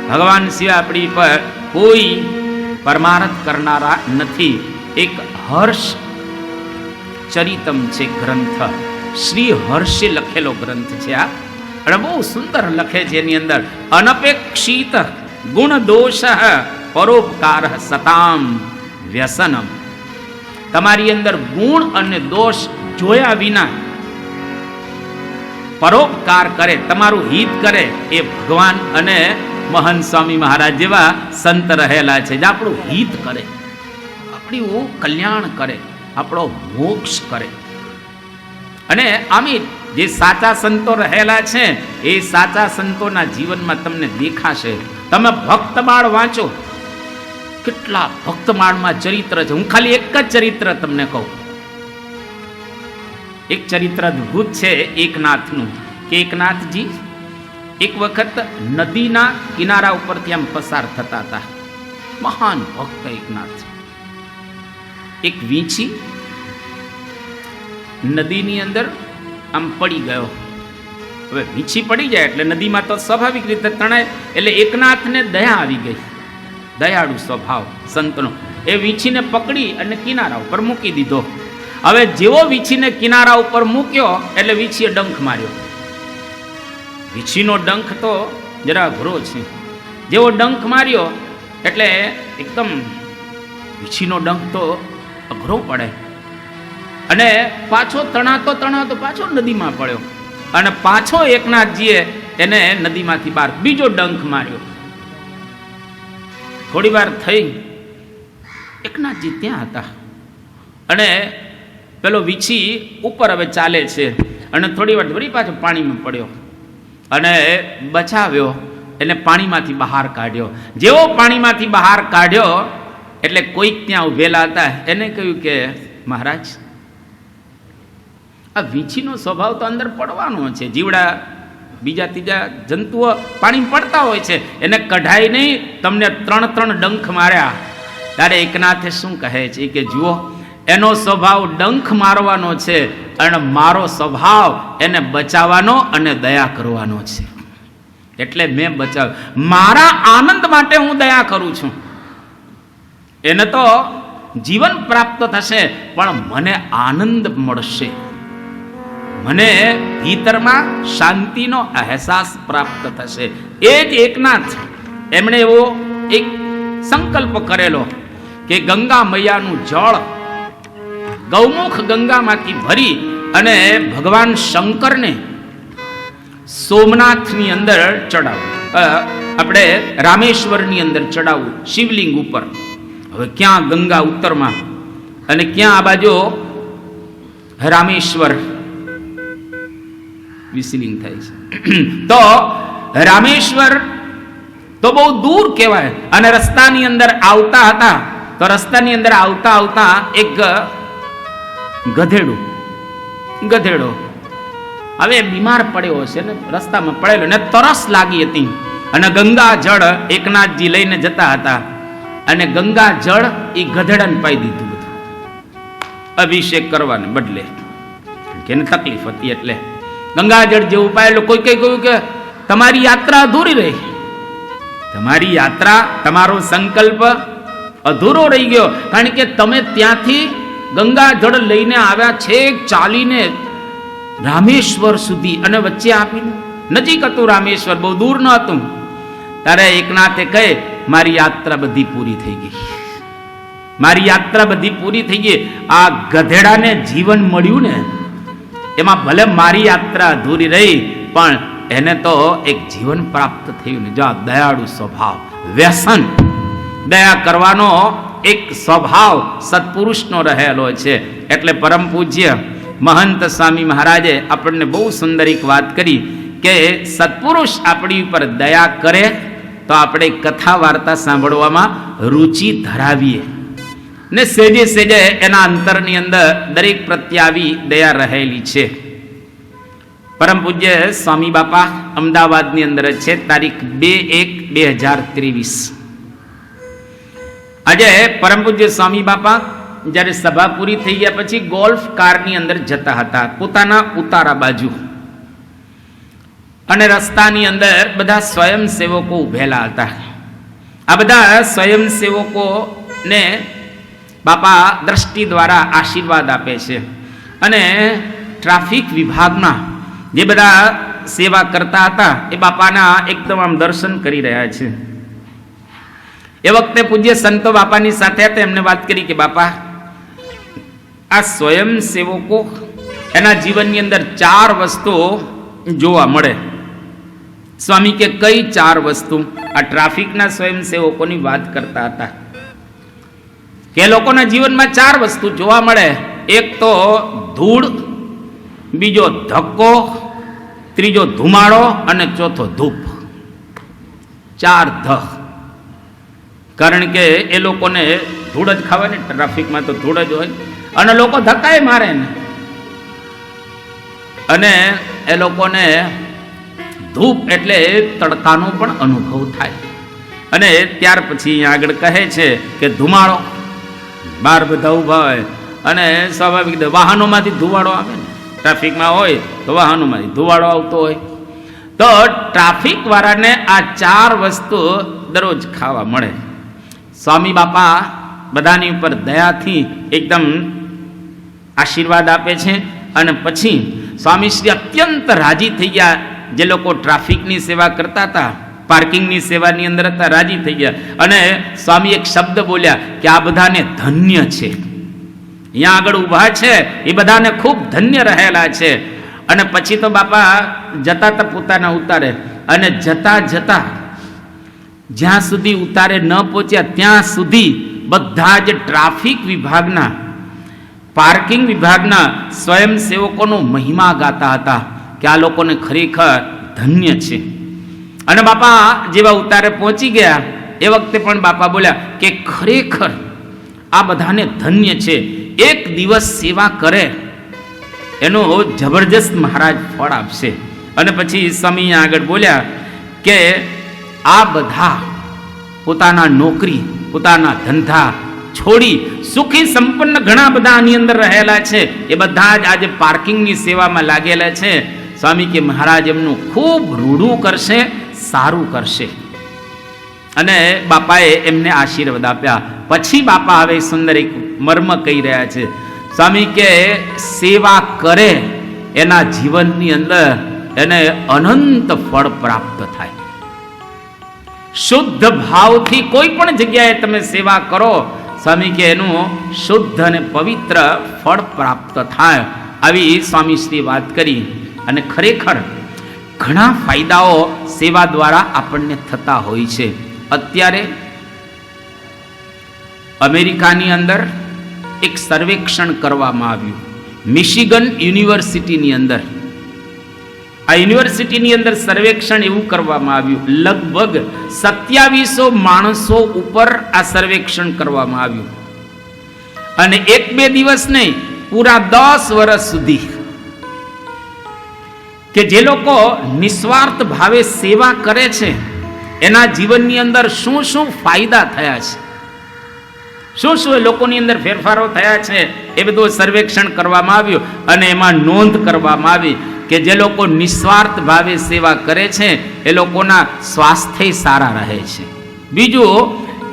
ભગવાન સિવાય આપણી પર કોઈ પરમાર્થ કરનારા નથી. એક હર્ષ ચરિતમ છે ગ્રંથ, શ્રી હર્ષે લખેલો ગ્રંથ છે આ. અને બહુ સુંદર લખે છે. એની અંદર અનપેક્ષિત ગુણ દોષ પરોપકાર સતામ વ્યસનમ. તમારી અંદર ગુણ અને દોષ જોયા વિના પરોપકાર કરે, તમારું હિત કરે, એ ભગવાન અને મહંત સ્વામી મહારાજ જેવા સંત રહેલા છે, જે આપણું હિત કરે, આપણું કલ્યાણ કરે, આપણો મોક્ષ કરે. અને આમી જે સાચા સંતો રહેલા છે એ સાચા સંતોના જીવનમાં તમને દેખાશે. તમે ભક્તમાળ વાંચો, કેટલા ભક્તમાળમાં ચરિત્ર છે. હું ખાલી એક જ ચરિત્ર તમને કહું. એક ચરિત્ર અદભુત છે એકનાથનું કે એકનાથજી એક વખત નદીના કિનારા ઉપરથી આમ પસાર થતા હતા. મહાન ભક્ત એકનાથ. એક વીંછી નદીની અંદર આમ પડી ગયો. હવે વીંછી પડી જાય એટલે નદીમાં તો સ્વાભાવિક રીતે તણાય, એટલે એકનાથને દયા આવી ગઈ. દયાળુ સ્વભાવ સંતનો. એ વીંછીને પકડી અને કિનારા ઉપર મૂકી દીધો. હવે જેવો વીંછીને કિનારા ઉપર મૂક્યો એટલે વીંછીએ ડંખ માર્યો. વીંછીનો ડંખ તો જરા અઘરો છે. જેવો ડંખ માર્યો એટલે એકદમ વીંછીનો ડંખ તો અઘરો પડે, અને પાછો તણાતો પાછો નદીમાં પડ્યો. અને પાછો એકનાથજીએ એને નદીમાંથી બહાર બીજો ડંખ માર્યો. થોડી વાર થઈ, એકનાથજી ત્યાં હતા અને પેલો વીંછી ઉપર હવે ચાલે છે, અને થોડી વાર વળી પાછો પાણીમાં પડ્યો અને બચાવ્યો, એને પાણીમાંથી બહાર કાઢ્યો. જેવો પાણીમાંથી બહાર કાઢ્યો એટલે કોઈક ત્યાં ઉભેલા હતા, એને કહ્યું કે મહારાજ, આ વીંછીનો સ્વભાવ તો અંદર પડવાનો છે. જીવડા બીજા ત્રીજા જંતુઓ પાણી પડતા હોય છે, એને કઢાઈ નહીં. તમને 3 ડંખ માર્યા. ત્યારે એકનાથે શું કહે છે કે જુઓ, એનો સ્વભાવ ડંખ મારવાનો છે અને મારો સ્વભાવ એને બચાવવાનો અને દયા કરવાનો છે. એટલે મેં બચાવ્યો. મારા આનંદ માટે હું દયા કરું છું. એને તો જીવન પ્રાપ્ત થશે, પણ મને આનંદ મળશે, મને ભીતરમાં શાંતિનો અહેસાસ પ્રાપ્ત થશે. એ જ એકનાથ, એમણે એવો એક સંકલ્પ કરેલો કે ગંગા મૈયાનું જળ ગૌમુખ ગંગામાંથી ભરી અને ભગવાન શંકરને સોમનાથની અંદર ચડાવવું, આપણે રામેશ્વરની અંદર ચડાવવું, શિવલિંગ ઉપર. હવે ક્યાં ગંગા ઉત્તરમાં અને ક્યાં આ બાજુ રામેશ્વર વિસલિંગ થાય છે. તો રામેશ્વર તો બહુ દૂર કહેવાય. અને રસ્તાની અંદર આવતા હતા તો રસ્તાની અંદર આવતા આવતા એક ગધેડો હવે બીમાર પડ્યો હશે ને, રસ્તામાં પડેલો ને તરસ લાગી હતી, અને ગંગા જળ એકનાથજી લઈને જતા હતા, અને ગંગા જળ એ ગધેડાને પાઈ દીધું બધું અભિષેક કરવાને બદલે, કે એને તકલીફ હતી એટલે ગંગા જળ જેવું પાયેલું. કોઈ કઈ કહ્યું કે તમારી યાત્રા અધૂરી રહી, તમારી યાત્રા, તમારો સંકલ્પ અધૂરો રહી ગયો, કારણ કે તમે ત્યાંથી ગંગા જળ લઈને આવ્યા છે ચાલીને રામેશ્વર સુધી, અને વચ્ચે આપીને નજીક હતું રામેશ્વર, બહુ દૂર ન હતું. ત્યારે એકનાથે કહે મારી યાત્રા બધી પૂરી થઈ ગઈ, મારી યાત્રા બધી પૂરી થઈ ગઈ. આ ગધેડાને જીવન મળ્યું ને એમાં ભલે મારી યાત્રા અધૂરી રહી, પણ એને તો એક જીવન પ્રાપ્ત થયું ને. જો દયાળુ સ્વભાવ, વ્યસન, દયા કરવાનો એક સ્વભાવ સત્પુરુષનો રહેલો છે. એટલે પરમ પૂજ્ય મહંત સ્વામી મહારાજે આપણને બહુ સુંદર એક વાત કરી કે સત્પુરુષ આપણી ઉપર દયા કરે તો આપણે કથા વાર્તા સાંભળવામાં રુચિ ધરાવીએ ને સેજે સેજે એના અંતરની અંદર દરેક પ્રત્યે આવી દયા રહેલી છે. પરમ પૂજ્ય સ્વામી બાપા અમદાવાદની અંદર છે, તારીખ 2/1/2023. આજે પરમ પૂજ્ય સ્વામી બાપા જ્યારે સભા પૂરી થઈ ગયા પછી ગોલ્ફ કારની અંદર જતા હતા પોતાના ઉતારા બાજુ, અને રસ્તાની અંદર બધા સ્વયંસેવકો ઉભેલા હતા. આ બધા સ્વયંસેવકોને બાપા દ્રષ્ટિ દ્વારા આશીર્વાદ આપે છે, અને ટ્રાફિક વિભાગમાં જે બધા સેવા કરતા હતા એ બાપાના એકદમ આમ દર્શન કરી રહ્યા છે. એ વખતે પૂજ્ય સંતો બાપાની સાથે હતા, એમને વાત કરી કે બાપા આ સ્વયંસેવકો એના જીવનની અંદર 4 વસ્તુઓ જોવા મળે. સ્વામી કે કઈ 4 વસ્તુ? આ ટ્રાફિકના સ્વયંસેવકોની વાત કરતા હતા કે લોકોના જીવનમાં 4 વસ્તુ જોવા મળે. એક તો ધૂળ, બીજો ધક્કો, ત્રીજો ધુમાડો અને ચોથો ધૂપ. 4 ધ. કારણ કે એ લોકોને ધૂળ જ ખાવાની, ટ્રાફિકમાં તો ધૂળ જ હોય, અને લોકો ધક્કાએ મારે ને, અને એ લોકોને ધૂપ એટલે તડકાનો પણ અનુભવ થાય. અને ત્યાર પછી આગળ કહે છે કે ધુમાડો, બહાર બધા ઊભા હોય અને સ્વાભાવિક વાહનોમાંથી ધુવાડો આવે ને, ટ્રાફિકમાં હોય તો વાહનોમાંથી ધુવાડો આવતો હોય, તો ટ્રાફિક વાળાને આ 4 વસ્તુ દરરોજ ખાવા મળે. સ્વામી બાપા બધાની ઉપર દયાથી એકદમ આશીર્વાદ આપે છે, અને પછી સ્વામીશ્રી અત્યંત રાજી થઈ ગયા. જે લોકો ટ્રાફિકની સેવા કરતા હતા, પાર્કિંગની સેવાની અંદર હતા, રાજી થઈ ગયા, અને સ્વામી એક શબ્દ બોલ્યા કે આ બધાને ધન્ય છે, અહીંયા આગળ ઊભા છે એ બધાને ખૂબ ધન્ય રહેલા છે. અને પછી તો બાપા જતા હતા પોતાના ઉતારે, અને જતા જતા જ્યાં સુધી ઉતારે ન પહોંચ્યા ત્યાં સુધી બધા જ ટ્રાફિક વિભાગના, પાર્કિંગ વિભાગના સ્વયંસેવકોનો મહિમા ગાતા હતા કે આ લોકોને ખરેખર ધન્ય છે. અને બાપા જેવા ઉતારે પહોંચી ગયા એ વખતે પણ બાપા બોલ્યા કે ખરેખર આ બધાને ધન્ય છે, એક દિવસ સેવા કરે એનો જબરજસ્ત મહારાજ ફળ આપશે. અને પછી સ્વામી આગળ બોલ્યા કે આ બધા પોતાના નોકરી, પોતાના ધંધા છોડી સુખી સંપન્ન ઘણા બધા આની અંદર રહેલા છે, એ બધા જ આજે પાર્કિંગની સેવામાં લાગેલા છે. સ્વામી કે મહારાજ એમનું ખૂબ રૂડું કરશે, સારું કરશે. અને બાપાએ એમને આશીર્વાદ આપ્યા. પછી બાપા હવે સુંદર એક મર્મ કહી રહ્યા છે. સ્વામી કે સેવા કરે એના જીવનની અંદર એને અનંત ફળ પ્રાપ્ત થાય. શુદ્ધ ભાવથી કોઈ પણ જગ્યાએ તમે સેવા કરો, સ્વામી કે એનું શુદ્ધ અને પવિત્ર ફળ પ્રાપ્ત થાય. આવી સ્વામીશ્રી વાત કરી. અને ખરેખર ઘણા ફાયદાઓ સેવા દ્વારા આપણને થતા હોય છે. અત્યારે અમેરિકાની અંદર એક સર્વેક્ષણ કરવામાં આવ્યું મિશિગન યુનિવર્સિટીની અંદર. આ યુનિવર્સિટીની અંદર સર્વેક્ષણ એવું કરવામાં આવ્યું, લગભગ 2700 માણસો ઉપર આ સર્વેક્ષણ કરવામાં આવ્યું, અને 1-2 દિવસ નહીં, પૂરા 10 વર્ષ સુધી કે જે લોકો નિસ્વાર્થ ભાવે સેવા કરે છે એના જીવનની અંદર શું શું ફાયદા થયા છે, શું શું એ લોકોની અંદર ફેરફારો થયા છે, એ બધું સર્વેક્ષણ કરવામાં આવ્યું. અને એમાં નોંધ કરવામાં આવી કે જે લોકો નિસ્વાર્થ ભાવે સેવા કરે છે એ લોકોના સ્વાસ્થ્ય સારા રહે છે. બીજું,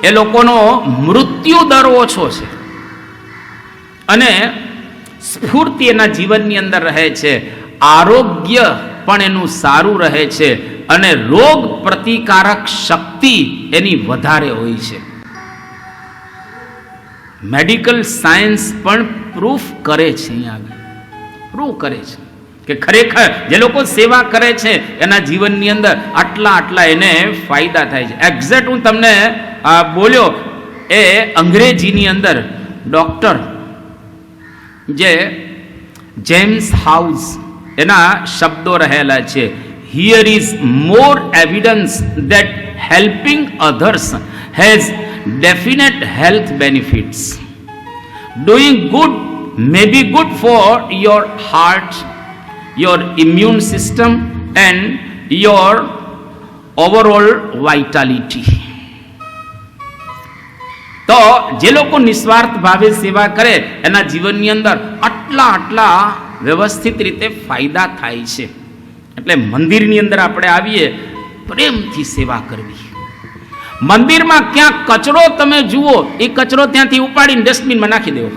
એ લોકોનો મૃત્યુ દર ઓછો છે અને સ્ફૂર્તિ એના જીવનની અંદર રહે છે, આરોગ્ય પણ એનું સારું રહે છે અને રોગ પ્રતિકારક શક્તિ એની વધારે હોય છે. મેડિકલ સાયન્સ પણ પ્રૂફ કરે છે, અહીંયા આગળ પ્રૂફ કરે છે કે ખરેખર જે લોકો સેવા કરે છે એના જીવનની અંદર આટલા એને ફાયદા થાય છે. એક્ઝેક્ટ હું તમને બોલ્યો એ અંગ્રેજીની અંદર ડોક્ટર જે જેમ્સ હાઉસ એના શબ્દો રહેલા છે. Here is more evidence that helping others has definite health benefits. Doing good may be good for your heart, your immune system and your overall vitality. તો જે લોકો નિસ્વાર્થ ભાવે સેવા કરે એના જીવનની અંદર આટલા વ્યવસ્થિત રીતે ફાયદા થાય છે. એટલે મંદિરની અંદર આપણે આવીએ, પ્રેમથી સેવા કરવી. મંદિરમાં ક્યાંક કચરો તમે જુઓ, એ કચરો ત્યાંથી ઉપાડીને ડસ્ટબિનમાં નાખી દેવો,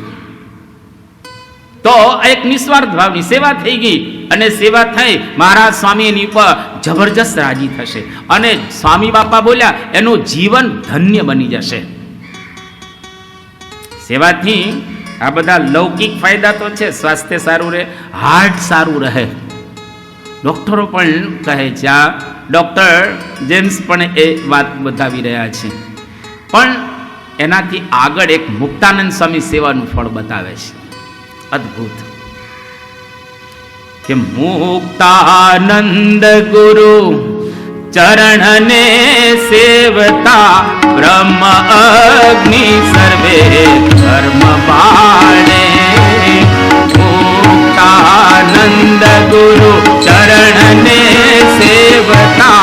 તો એક નિસ્વાર્થ ભાવની સેવા થઈ ગઈ. અને સેવા થઈ, મહારાજ સ્વામી એની ઉપર જબરજસ્ત રાજી થશે અને સ્વામી બાપા બોલ્યા એનું જીવન ધન્ય બની જશે. સેવાથી આ બધા લૌકિક ફાયદા તો છે, સ્વાસ્થ્ય સારું રહે, હાર્ટ સારું રહે. ડોક્ટરો પણ કહે છે, આ ડોક્ટર જેમ્સ પણ એ વાત બતાવી રહ્યા છે. પણ એનાથી આગળ એક મુક્તાનંદ સ્વામી સેવાનું ફળ બતાવે છે, અદ્ભુત, કે મુક્તાનંદ ગુરુ ચરણને સેવતા બ્રહ્મ અગ્નિ સર્વે ધર્મ બાળે. મુક્તાનંદ ગુરુ ચરણને સેવતા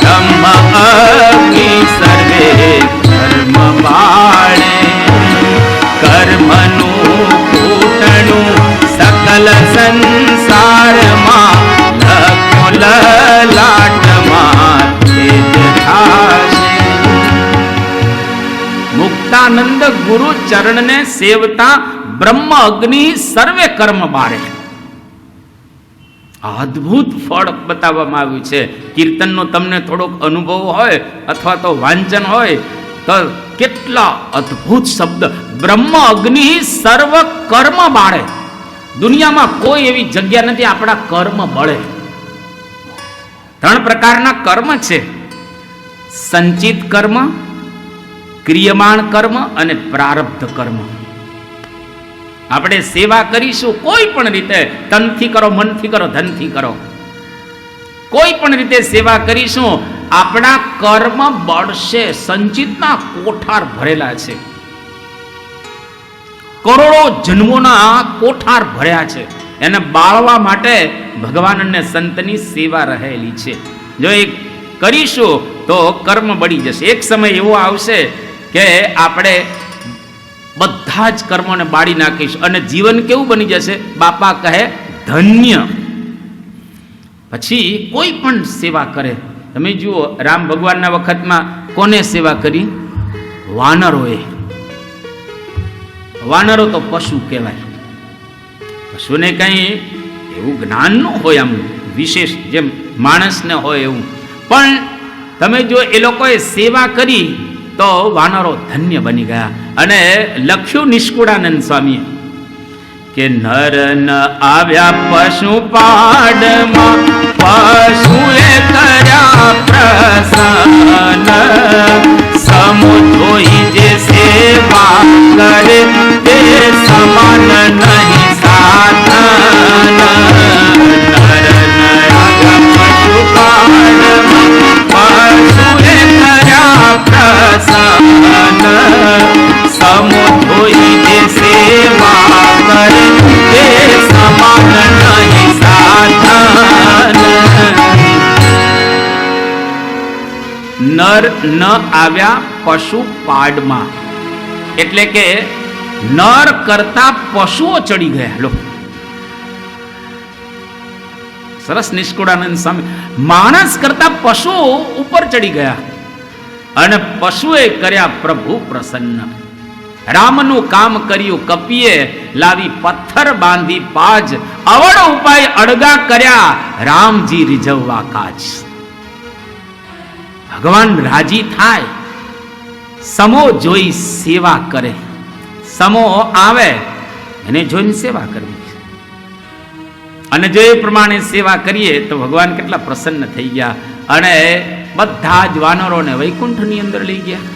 બ્રહ્મ અગ્નિ સર્વે ધર્મ બાળે. કર્મનું કૂટણું સકલ સંસારમાં લખો લલાટમાં તેજ થાશે. મુક્તાનંદ ગુરુ ચરણને સેવતા બ્રહ્મ અગ્નિ સર્વે કર્મ બાળે. અદ્ભુત ફળ બતાવવામાં આવ્યું છે. કીર્તનનો તમને થોડોક અનુભવ હોય અથવા તો વાંચન હોય તો કેટલા અદ્ભુત શબ્દ, બ્રહ્મ અગ્નિ સર્વ કર્મ બાળે. દુનિયામાં કોઈ એવી જગ્યા નથી આપણા કર્મ બળે. 3 પ્રકારના કર્મ છે, સંચિત કર્મ, ક્રિયમાણ કર્મ અને પ્રારબ્ધ કર્મ. આપણે સેવા કરીશું કોઈ પણ રીતે, તનથી કરો, મનથી કરો, ધનથી કરો, કોઈ પણ રીતે સેવા કરીશું, આપણા કર્મ બળશે. સંચિતના કોઠાર ભરેલા છે, કરોડો જન્મોના કોઠાર ભર્યા છે. એને બાળવા માટે ભગવાન અને સંતની સેવા રહેલી છે. જો એ કરીશું તો કર્મ બળી જશે. એક સમય એવો આવશે કે આપણે બધા જ કર્મોને બાળી નાખીશું અને જીવન કેવું બની જશે? બાપા કહે ધન્ય. પછી કોઈ પણ સેવા કરે, તમે જુઓ રામ ભગવાનના વખતમાં કોને સેવા કરી? વાનરોએ. વાનરો તો પશુ કહેવાય. પશુને કંઈ એવું જ્ઞાન ન હોય આમ વિશેષ જેમ માણસને હોય એવું, પણ તમે જો એ લોકોએ સેવા કરી તો વાનરો ધન્ય બની ગયા. અને લખ્યું નિષ્કુળાનંદ સ્વામીએ કે નર ન આવ્યા પશુ પાડમાં, પશુએ કર્યા પ્રસન્ન, સમુદ્રોહી જે સેવા કરે તે સમાન નહીં સાધન. નર ન આવ્યા નર ન આવ્યા પશુ પાડમાં, એટલે કે નર કરતા પશુઓ ચડી ગયા. લો, સરસ. નિષ્કુળાનંદ સ્વામી, માણસ કરતા પશુઓ ઉપર ચડી ગયા અને પશુએ કર્યા પ્રભુ પ્રસન્ન. રામનું કામ કર્યું કપીએ, લાવી પથ્થર બાંધી પાજ, અવળ ઉપાય અડગા કર્યા, રામજી રીઝવવા કાજ. ભગવાન રાજી થાય, સમો જોઈ સેવા કરે. સમો આવે એને જોઈને સેવા કરવી, અને જો એ પ્રમાણે સેવા કરીએ તો ભગવાન કેટલા પ્રસન્ન થઈ ગયા અને બધા જ વાનરોને વૈકુંઠની અંદર લઈ ગયા.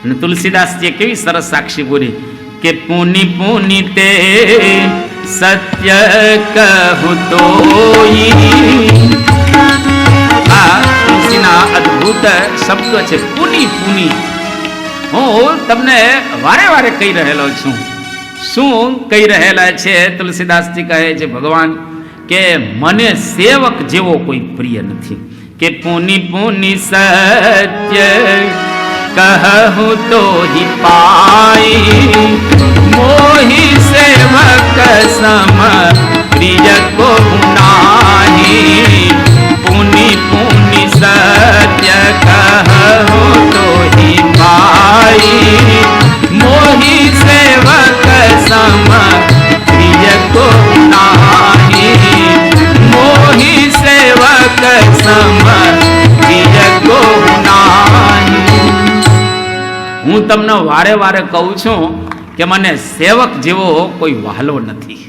અને તુલસીદાસજીએ કેવી સરસ સાક્ષી બોલી કે પુની પુની તે સત્ય કહું તોઈ. આ તુલસીના અદ્ભુત શબ્દ છે, પુની પુની. હું તમને વારે વારે કહી રહેલો છું. શું કહી રહેલા છે? તુલસીદાસજી કહે છે ભગવાન કે મને સેવક જેવો કોઈ પ્રિય નથી. કે પુની પુની સત્ય કહું તો હિ પાઈ, મોહી સેવક સમ પ્રિય કો નાહી. પુની પુની સત્ય કહું તો હિ પાઈ, મોહી સેવક સમ પ્રિય કો નાહી. મોહી સેવક સમ પ્રિય કો નાહી. હું તમને વારે વારે કહું છું કે મને સેવક જેવો કોઈ વહાલો નથી.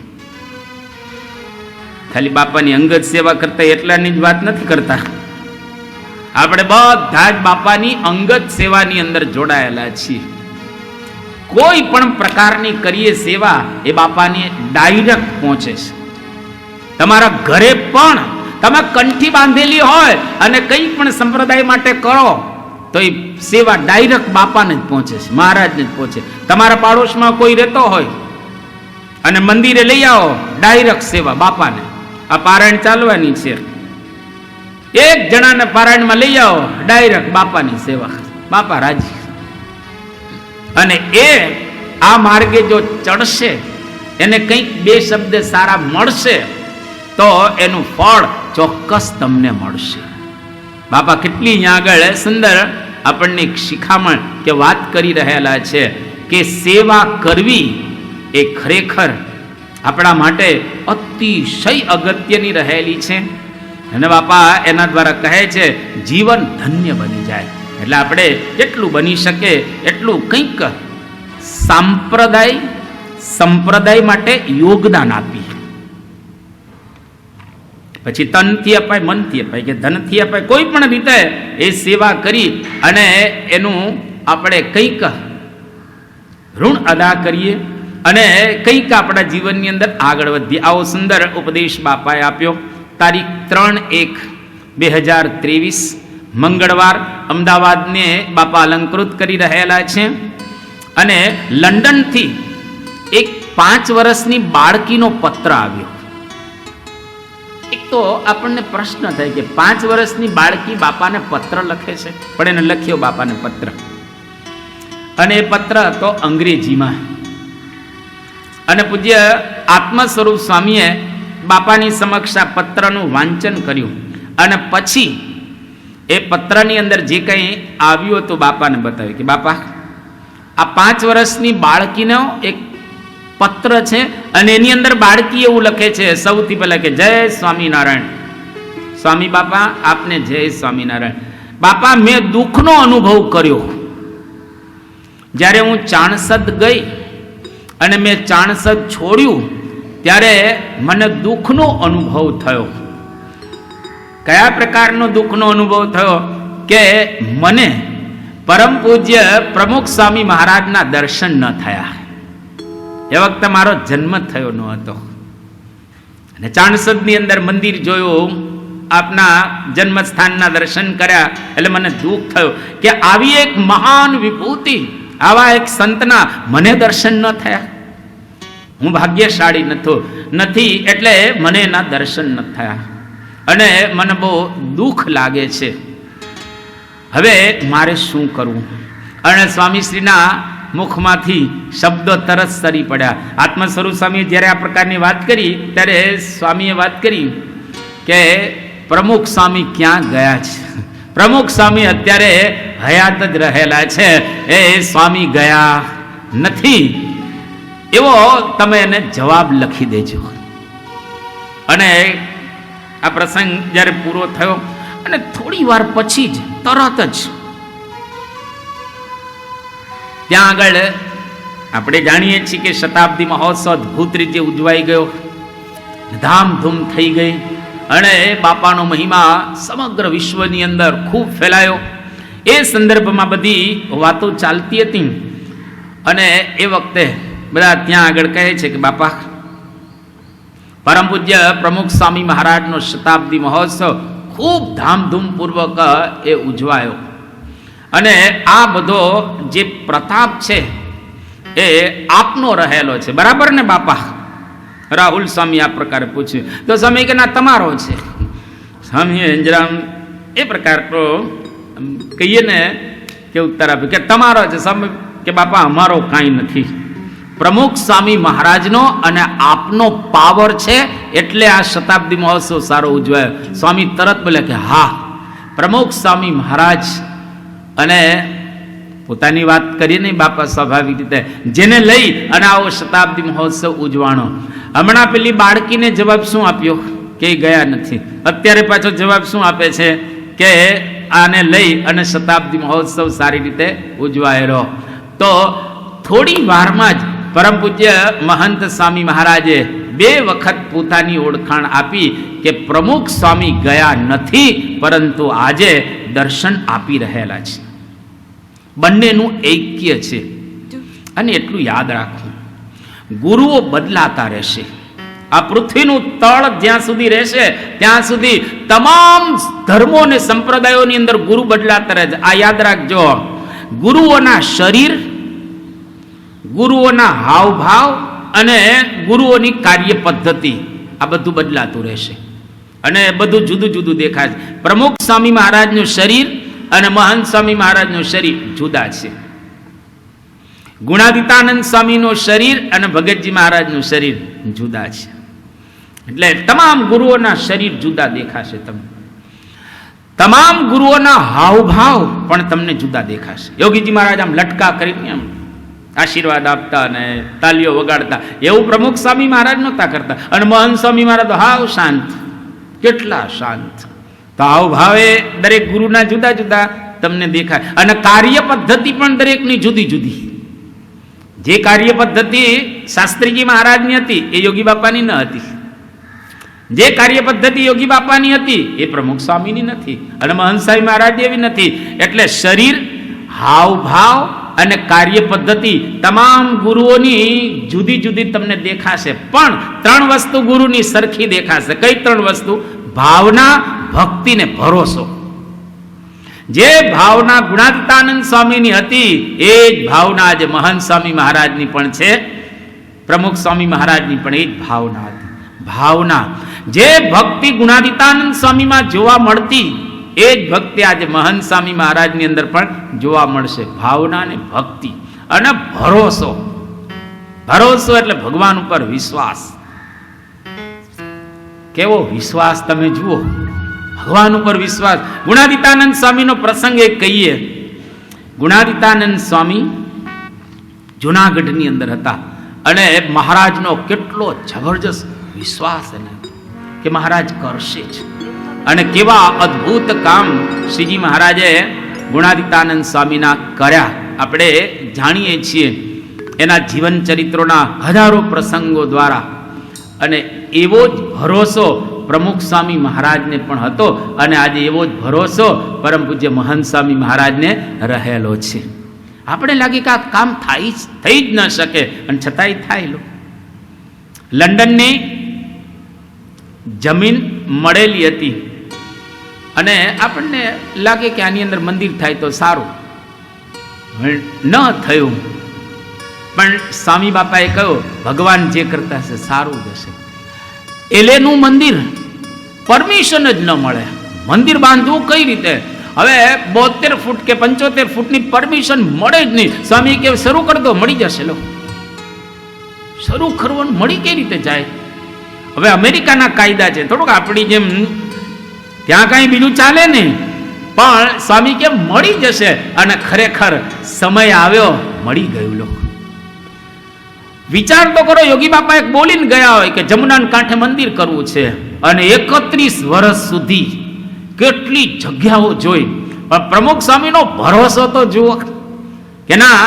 ખાલી બાપાની અંગત સેવા કરતા એટલાની જ વાત નથી કરતા. આપણે બધા જ બાપાની અંગત સેવાની અંદર જોડાયેલા છીએ. કોઈ પણ પ્રકારની કરીએ સેવા એ બાપાની ડાયરેક્ટ પહોંચે છે. તમારા ઘરે પણ તમે કંઠી બાંધેલી હોય અને કંઈ પણ સંપ્રદાય માટે કરો તો એ સેવા ડાયરેક્ટ બાપાને જ પહોંચે છે, મહારાજને જ પહોંચે. તમારા પાડોશમાં કોઈ રહેતો હોય અને મંદિરે લઈ આવો, ડાયરેક્ટ સેવા બાપાને. આ પારાયણ ચાલવાની છે, એક જણાને પારાયણમાં લઈ આવો, ડાયરેક્ટ બાપાની સેવા, બાપા રાજી. અને એ આ માર્ગે જો ચડશે, એને કંઈક બે શબ્દ સારા મળશે તો એનું ફળ ચોક્કસ તમને મળશે. બાપા કેટલી અહીંયા આગળ સુંદર આપણને શિખામણ કે વાત કરી રહેલા છે કે સેવા કરવી એ ખરેખર આપણા માટે અતિશય અગત્યની રહેલી છે. અને બાપા એના દ્વારા કહે છે જીવન ધન્ય બની જાય. એટલે આપણે જેટલું બની શકે એટલું કંઈક સંપ્રદાય માટે યોગદાન આપીએ. પછી તનથી અપાય, મનથી અપાય કે ધનથી અપાય, કોઈ પણ રીતે એ સેવા કરી અને એનું આપણે કંઈક ઋણ અદા કરીએ અને કંઈક આપણા જીવનની અંદર આગળ વધીએ. આવો સુંદર ઉપદેશ બાપાએ આપ્યો. તારીખ 3/1/2023 મંગળવાર અમદાવાદને બાપા અલંકૃત કરી રહેલા છે. અને લંડનથી એક 5 વર્ષની બાળકીનો પત્ર આવ્યો. એક તો આપણને પ્રશ્ન થાય કે 5 વર્ષની બાળકી બાપાને પત્ર લખે છે, પણ એને લખ્યો બાપાને પત્ર, અને એ પત્ર હતો અંગ્રેજીમાં. અને પૂજ્ય આત્મ સ્વરૂપ સ્વામીએ બાપાની સમક્ષ આ પત્રનું વાંચન કર્યું અને પછી એ પત્રની અંદર જે કંઈ આવ્યું હતું બાપાને બતાવ્યું કે બાપા આ 5 વર્ષની બાળકીનો એક પત્ર છે અને એની અંદર બાળકી એવું લખે છે સૌથી પહેલા કે જય સ્વામિનારાયણ. સ્વામી બાપા આપને જય સ્વામિનારાયણ. બાપા મેં દુઃખનો અનુભવ કર્યો જ્યારે હું ચાણસદ ગઈ અને મેં ચાણસદ છોડ્યું ત્યારે મને દુઃખનો અનુભવ થયો. કયા પ્રકારનો દુઃખનો અનુભવ થયો કે મને પરમ પૂજ્ય પ્રમુખ સ્વામી મહારાજના દર્શન ન થયા. એ વખતે મારો જન્મ થયો ન હતો અને ચાણસદની અંદર મંદિર જોયું, આપના જન્મસ્થાનના દર્શન કર્યા એટલે મને દુઃખ થયું કે આવી એક મહાન વિભૂતિ, આવા એક સંતના મને દર્શન ન થયા. હું ભાગ્યશાળી નથી એટલે મને એના દર્શન ન થયા. અને મને બહુ દુઃખ લાગે છે, હવે મારે શું કરવું? અને સ્વામીશ્રીના મુખમાંથી શબ્દો તરત સરી પડ્યા. આત્મ સ્વરૂપ સ્વામીએ જ્યારે આ પ્રકારની વાત કરી ત્યારે સ્વામીએ વાત કરી કે પ્રમુખ સ્વામી ક્યાં ગયા છે? પ્રમુખ સ્વામી અત્યારે હયાત જ રહેલા છે, એ સ્વામી ગયા નથી, એવો તમે એને જવાબ લખી દેજો. અને આ પ્રસંગ જ્યારે પૂરો થયો અને થોડી વાર પછી જ તરત જ ત્યાં આગળ આપણે જાણીએ છીએ કે શતાબ્દી મહોત્સવ અદભુત રીતે ઉજવાઈ ગયો, ધામધૂમ થઈ ગઈ અને બાપાનો મહિમા સમગ્ર વિશ્વની અંદર ખૂબ ફેલાયો. એ સંદર્ભમાં બધી વાતો ચાલતી હતી અને એ વખતે બધા ત્યાં આગળ કહે છે કે બાપા, પરમ પૂજ્ય પ્રમુખ સ્વામી મહારાજનો શતાબ્દી મહોત્સવ ખૂબ ધામધૂમપૂર્વક એ ઉજવાયો અને આ બધો જે પ્રતાપ છે એ આપનો રહેલો છે, બરાબર ને બાપા? રાહુલ સ્વામી આ પ્રકારે પૂછ્યું તો સ્વામી કે ના, તમારો છે. સ્વામીએ જરામ એ પ્રકારનો કહીએ ને કે ઉત્તર આપ્યો કે તમારો છે. સ્વામી કે બાપા, અમારો કાંઈ નથી, પ્રમુખ સ્વામી મહારાજનો અને આપનો પાવર છે એટલે આ શતાબ્દી મહોત્સવ સારો ઉજવાયો. સ્વામી તરત બોલે કે હા, પ્રમુખ સ્વામી મહારાજ અને પોતાની વાત કરીએ ને બાપા, સ્વાભાવિક રીતે જેને લઈ અને આવો શતાબ્દી મહોત્સવ ઉજવાણો. હમણાં પેલી બાળકીને જવાબ શું આપ્યો કે ગયા નથી, અત્યારે પાછો જવાબ શું આપે છે કે આને લઈ અને શતાબ્દી મહોત્સવ સારી રીતે ઉજવાયેલો. તો થોડી વારમાં જ પરમ પૂજ્ય મહંત સ્વામી મહારાજે 2 વખત પોતાની ઓળખાણ આપી કે પ્રમુખ સ્વામી ગયા નથી, પરંતુ આજે દર્શન આપી રહેલા છે. બંનેનું ઐક્ય છે. અને એટલું યાદ રાખવું, ગુરુઓ બદલાતા રહેશે. આ પૃથ્વીનું તળ જ્યાં સુધી રહેશે ત્યાં સુધી તમામ ધર્મો અને સંપ્રદાયોની અંદર ગુરુ બદલાતા રહે છે. આ યાદ રાખજો, ગુરુઓના શરીર, ગુરુઓના હાવભાવ અને ગુરુઓની કાર્ય પદ્ધતિ આ બધું બદલાતું રહેશે અને બધું જુદું જુદું દેખાય છે. પ્રમુખ સ્વામી મહારાજનું શરીર અને મહંત સ્વામી મહારાજનું શરીર જુદા છે. ગુણાતીતાનંદ સ્વામીનું શરીર અને ભગતજી મહારાજનું શરીર જુદા છે. એટલે તમામ ગુરુઓના શરીર જુદા દેખાશે. તમામ ગુરુઓના હાવભાવ પણ તમને જુદા દેખાશે. યોગીજી મહારાજ આમ લટકા કરીને આમ આશીર્વાદ આપતા અને તાલીઓ વગાડતા, એવું પ્રમુખ સ્વામી મહારાજ નહોતા કરતા. અને મહંત સ્વામી મહારાજ તો હાવ શાંત, કેટલા શાંત. તો હાવભાવે દરેક ગુરુના જુદા જુદા તમને દેખાય. અને કાર્ય પદ્ધતિ પણ દરેકની જુદી જુદી. જે કાર્ય પદ્ધતિ શાસ્ત્રીજી મહારાજની હતી એ યોગી બાપાની ન હતી. જે કાર્ય પદ્ધતિ યોગી બાપાની હતી એ પ્રમુખ સ્વામીની નથી અને મહંત સ્વામી મહારાજ એવી નથી. એટલે શરીર, હાવભાવ અને કાર્ય પદ્ધતિ તમામ ગુરુઓની જુદી જુદી તમને દેખાશે. પણ 3 વસ્તુ ગુરુની સરખી દેખાશે. કઈ 3 વસ્તુ? ભાવના, ભક્તિ ને ભરોસો. જે ભાવના ગુણાતીતાનંદ સ્વામીની હતી એ જ ભાવના આજે મહંત સ્વામી મહારાજની પણ છે, પ્રમુખ સ્વામી મહારાજની પણ એ જ ભાવના હતી. ભાવના, જે ભક્તિ ગુણાતીતાનંદ સ્વામીમાં જોવા મળતી એ જ ભક્તિ આજે મહંત સ્વામી મહારાજની અંદર પણ જોવા મળશે. ભાવના ને ભક્તિ અને ભરોસો. ભરોસો એટલે ભગવાન ઉપર વિશ્વાસ. કેવો વિશ્વાસ તમે જુઓ, ભગવાન ઉપર વિશ્વાસ. ગુણાતીતાનંદ સ્વામીનો પ્રસંગ એક કહીએ. ગુણાતીતાનંદ સ્વામી જુનાગઢની અંદર હતા અને મહારાજનો કેટલો જબરજસ્ત વિશ્વાસ એને કે મહારાજ કરશે જ. અને કેવા અદ્ભુત કામ શ્રીજી મહારાજે ગુણાતીતાનંદ સ્વામીના કર્યા આપણે જાણીએ છીએ એના જીવન ચરિત્રોના હજારો પ્રસંગો દ્વારા. અને એવો જ ભરોસો પ્રમુખ સ્વામી મહારાજને પણ હતો અને આજે એવો જ ભરોસો પરમ પૂજ્ય મહંત સ્વામી મહારાજને રહેલો છે. આપણે લાગે કે આ કામ થઈ જ ન શકે અને છતાંય થાય. લંડનની જમીન મળેલી હતી અને આપણને લાગે કે આની અંદર મંદિર થાય તો સારું, ન થયું. પણ સ્વામી બાપાએ કહ્યું ભગવાન જે કરતા હશે સારું જ હશે. એલેનું મંદિર પરમિશન જ ન મળે. મંદિર બાંધવું કઈ રીતે? હવે 72 ફૂટ કે 75 ફૂટની પરમિશન મળે જ નહીં. સ્વામી કે શરૂ કરી દો, મળી જશે. લો, શરૂ કરવાનું મળી કઈ રીતે જાય? હવે અમેરિકાના કાયદા છે, થોડુંક આપણી જેમ ત્યાં કાંઈ બીજું ચાલે નહીં, પણ સ્વામી કે મળી જશે. અને ખરેખર સમય આવ્યો, મળી ગયું. લોકો વિચાર તો કરો, યોગી બાપા એક બોલીને ગયા હોય કે જમુનાના કાંઠે મંદિર કરવું છે, અને 31 વર્ષ સુધી કેટલી જગ્યાઓ જોઈ, પણ પ્રમુખ સ્વામીનો ભરોસો તો જુઓ કે ના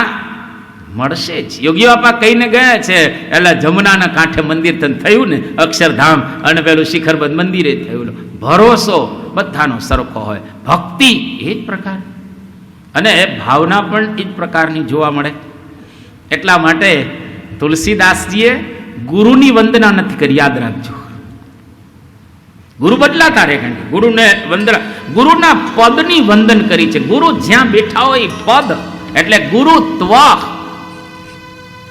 મળશે જ. યોગી બાપા કહીને ગયા છે, એટલે જમુનાના કાંઠે મંદિર થયું ને, અક્ષરધામ અને પેલું શિખરબદ્ધ મંદિરે થયું. ભરોસો બધાનો સરખો હોય, ભક્તિ એ જ પ્રકાર, અને ભાવના પણ એ જ પ્રકારની જોવા મળે. એટલા માટે તુલસીદાસજીએ ગુરુની વંદના નથી કરી, યાદ રાખજો. ગુરુ બદલાતા રહે, કારણ કે ગુરુને વંદના, ગુરુના પદની વંદન કરી છે. ગુરુ જ્યાં બેઠા હોય એ પદ, એટલે ગુરુત્વ,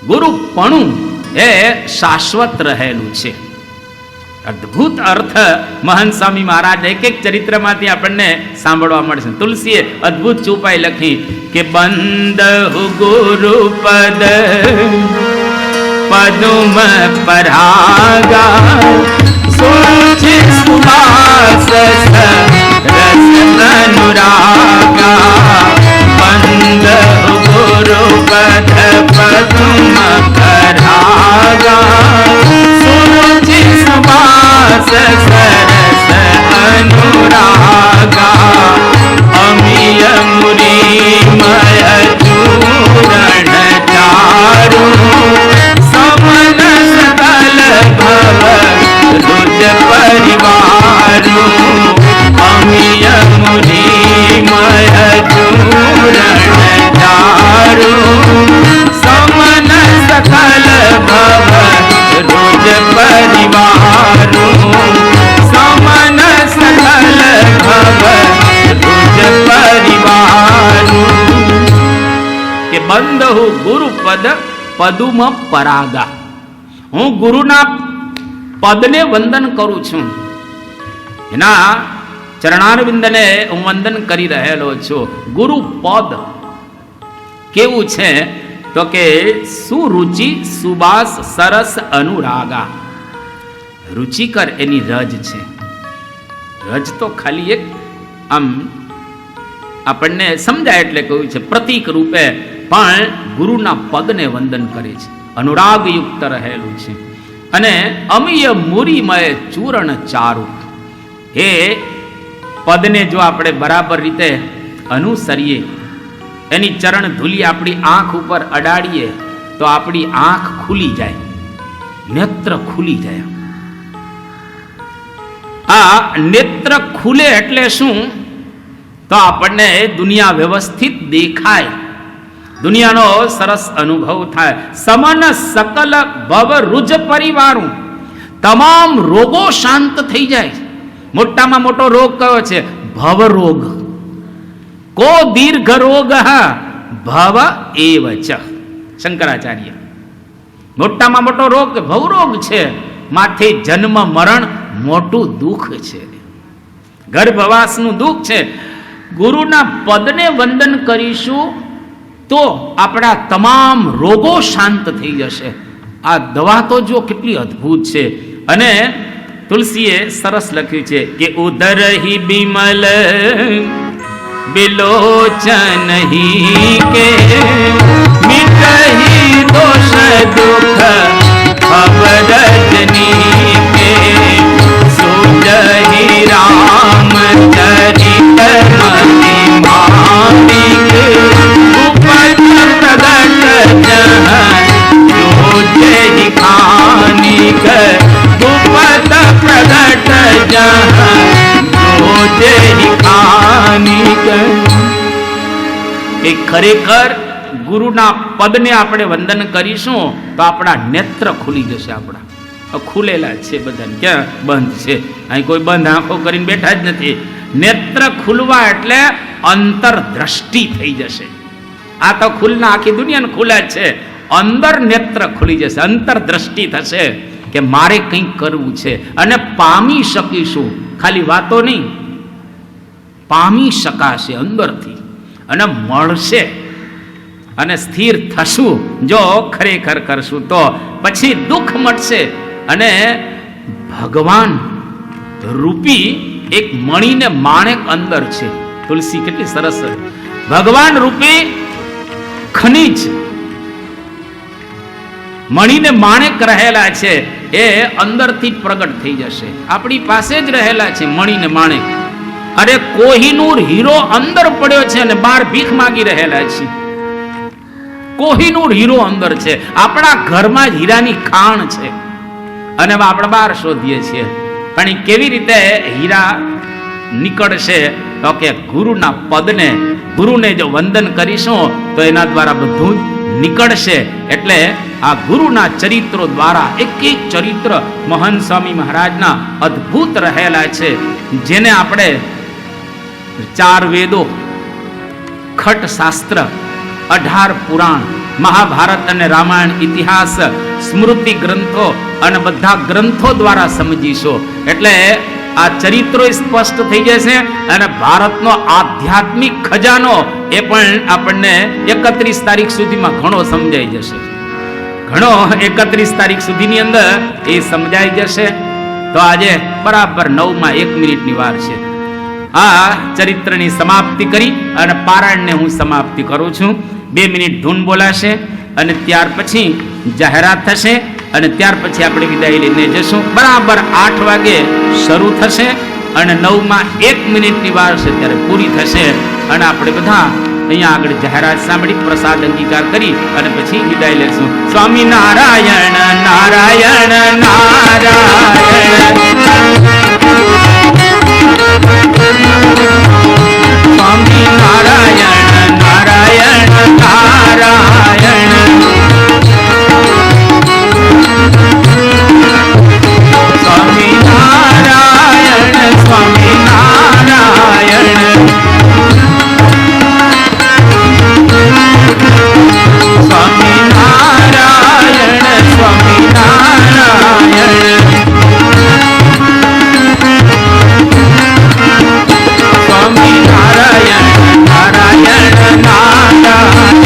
ગુરુપણું એ શાશ્વત રહેલું છે. અદ્ભુત અર્થ મહંત સ્વામી મહારાજ એક એક ચરિત્રમાંથી આપણને સાંભળવા મળશે. તુલસીએ અદ્ભુત ચોપાઈ લખી કે બંદહુ ગુરુ પદ પદુમ પરાગા સુચિ સુવાસ રસ અનુરાગા બંદહુ ગુરુ પદ પદુમ પરાગા સુચિ સુવાસ સરસ અનુરાગા અમિય મુનિમય ચૂરણ ચારુ સમન સકલ ભવ રુજ પરિવારુ અમિય મુનિમય ચૂરણ ચારુ સમન સકલ ભવ રુજ પરિવારુ સમન સકલ ભવ રુજ પરિવારુ. કે બંદહુ ગુરુ પદ પદુમ પરાગા, હું ગુરુના પદને વંદન કરું છું, એના ચરણારવિંદને હું વંદન કરી રહેલો છું. ગુરુ પદ કેવું છે તો કે સુરુચિ સુબાસ સરસ અનુરાગા. રુચિકર એની રજ છે. રજ તો ખાલી એક આમ આપણને સમજાય એટલે કહ્યું છે, પ્રતીક રૂપે, પણ ગુરુના પદને વંદન કરે છે, અનુરાગયુક્ત રહેલું છે. અને અમિય મુરીમય ચૂરણ ચારુ, એ પદને જો આપણે બરાબર રીતે અનુસરીએ, એની ચરણ ધૂલી આપણી આંખ ઉપર અડાડીએ તો આપણી આંખ ખુલી જાય, નેત્ર ખુલી જાય. આ નેત્ર ખુલે એટલે શું? તો આપણને દુનિયા વ્યવસ્થિત દેખાય, દુનિયાનો સરસ અનુભવ થાય. સમન સકલ ભવ રુજ પરિવારું, તમામ રોગો શાંત થઈ જાય. મોટામાં મોટો રોગ કયો છે? ભવરોગ. કો દીર્ઘ રોગ ભવ એવ ચ. શંકરાચાર્ય, મોટામાં મોટો રોગ ભવરોગ છે, માથે જન્મ મરણ મોટું દુઃખ છે, ગર્ભવાસનું દુઃખ છે. ગુરુના પદને વંદન કરીશું તો આપણા તમામ રોગો શાંત થઈ જશે. આ દવા તો જો કેટલી અદ્ભુત છે. અને તુલસીએ સરસ લખ્યું છે કે ઉદર હી બિમલ બિલોચન હી કે મિટહી દોષ દુઃખ ભવરજની કે સુજહી રામ ચરિત મતિ માની કે ઉપત પ્રગટ જહ જોજહી ખાની કે ઉપત પ્રગટ જહ જોજહી ખાની કે. એ ખરેખર ગુરુના પદને આપણે વંદન કરીશું તો આપણા નેત્ર ખુલી જશે. આપણા ખુલેલા છે બધાને, ક્યાં બંધ છે? અહીં કોઈ બંધ આંખો કરીને બેઠા જ નથી. નેત્ર ખુલવા એટલે અંતરદ્રષ્ટિ થઈ જશે. આ તો ખુલના આખી દુનિયાને ખુલ્લા છે, અંદર નેત્ર ખુલી જશે, અંતરદ્રષ્ટિ થશે કે મારે કંઈક કરવું છે, અને પામી શકીશું. ખાલી વાતો નહીં, પામી શકાશે અંદરથી અને મળશે. અને સ્થિર થશું જો ખરેખર કરશું તો પછી દુઃખ મટશે. અને ભગવાન રૂપી એક મણીને માણેક અંદર છે. તુલસી કેટલી સરસ. ભગવાન રૂપી ખનિજ મણીને માણેક રહેલા છે એ અંદરથી પ્રગટ થઈ જશે. આપણી પાસે જ રહેલા છે મણીને માણેક. અરે કોહિનૂર હીરો અંદર પડ્યો છે અને બહાર ભીખ માંગી રહેલા છે. કોહિનૂર હીરો અંદર છે. આપણા ઘરમાં જ હીરાની ખાણ છે અને આપણે બહાર શોધીએ છીએ. પણ એ કેવી રીતે હીરા નીકળશે તો કે ગુરુના પદને, ગુરુને જો વંદન કરીશું તો એના દ્વારા બધું જ નીકળશે. એટલે આ ગુરુના ચરિત્રો દ્વારા એક એક ચરિત્ર મહાન સ્વામી મહારાજના અદ્ભુત રહેલા છે, જેને આપણે 4 વેદો, ખટ શાસ્ત્ર, 18 પુરાણ, મહાભારત અને રામાયણ ઇતિહાસ, સ્મૃતિ ગ્રંથો અને બધા ગ્રંથો દ્વારા સમજીશું. એટલે આ ચરિત્રો સ્પષ્ટ થઈ જશે અને ભારતનો આધ્યાત્મિક ખજાનો એ પણ આપણને 31 તારીખ સુધીમાં ઘણો સમજાઈ જશે. ઘણો 31 તારીખ સુધીની અંદર એ સમજાઈ જશે. તો આજે બરાબર 9:01 વાર છે. આ ચરિત્રની સમાપ્તિ કરી અને પારાયણને હું સમાપ્તિ કરું છું. 2 મિનિટ ધૂન બોલાશે અને ત્યાર પછી જાહેરાત થશે અને ત્યાર પછી આપણે વિદાય લઈને જશું. બરાબર 8 વાગે શરૂ થશે અને 9:01 વાર છે ત્યારે પૂરી થશે. અને આપણે બધા અહીંયા આગળ જાહેરાત સાંભળી પ્રસાદ અંગીકાર કરી અને પછી વિદાય લેશું. સ્વામી નારાયણ નારાયણ નારાયણ, સ્વામી નારાયણ નારાયણ નારાયણ, સ્વામી નારાયણ સ્વામી નારાયણ, સ્વામી નારાયણ સ્વામી નારાયણ, સ્વામી નારાયણ નારાયણ નારાયણ,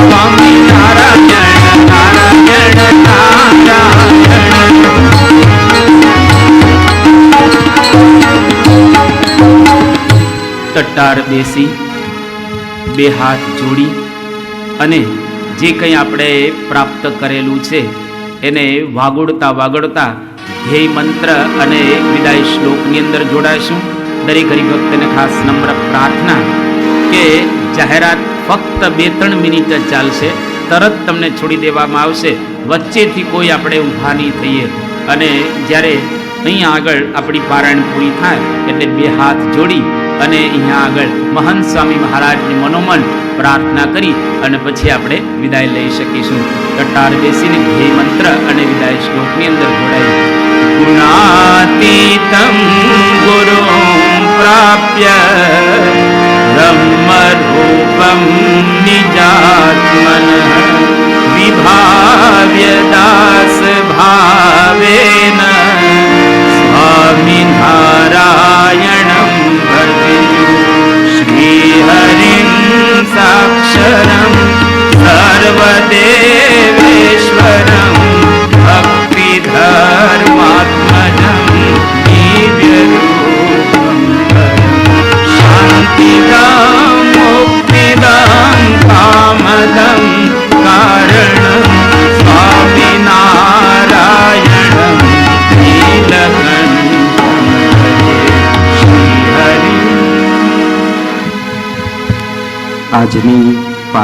સ્વામી નારાયણ નારાયણ નારાયણ. તટ્ટાર બેસી 2 હાથ જોડી અને જે કંઈ આપણે પ્રાપ્ત કરેલું છે એને વાગોડતા વાગોડતા ધ્યેય મંત્ર અને વિદાય શ્લોકની અંદર જોડાશું. દરેક હરિભક્તને ખાસ નમ્ર પ્રાર્થના કે જાહેરાત ફક્ત 2-3 મિનિટ જ ચાલશે, તરત તમને છોડી દેવામાં આવશે. વચ્ચેથી કોઈ આપણે ઊભા નહીં થઈએ. અને જ્યારે અહીંયા આગળ આપણી પારાયણ પૂરી થાય એટલે 2 હાથ જોડી અને અહીંયા આગળ મહંત સ્વામી મહારાજની મનોમન પ્રાર્થના કરી અને પછી આપણે વિદાય લઈ શકીશું. તટ્ટાર બેસીને ધ્યેય મંત્ર અને વિદાય શ્લોકની અંદર જોડાઈ. ગુણાતીતમ ગુરું પ્રાપ્ય બ્રહ્મરૂપમ નિજાત્મન વિભાવ્ય દાસ ભાવેન સ્વામી નારાયણં ભજે શ્રીહરિં સાક્ષરં સર્વદેવેશ્વરં ભક્તિધર્માત્મજં દિવ્યરૂપં શાંતિદાં મુક્તિદાં કામદં કારણં સ્વામી નારાયણં નીલકંઠં ભજે શ્રીહરિ. આજની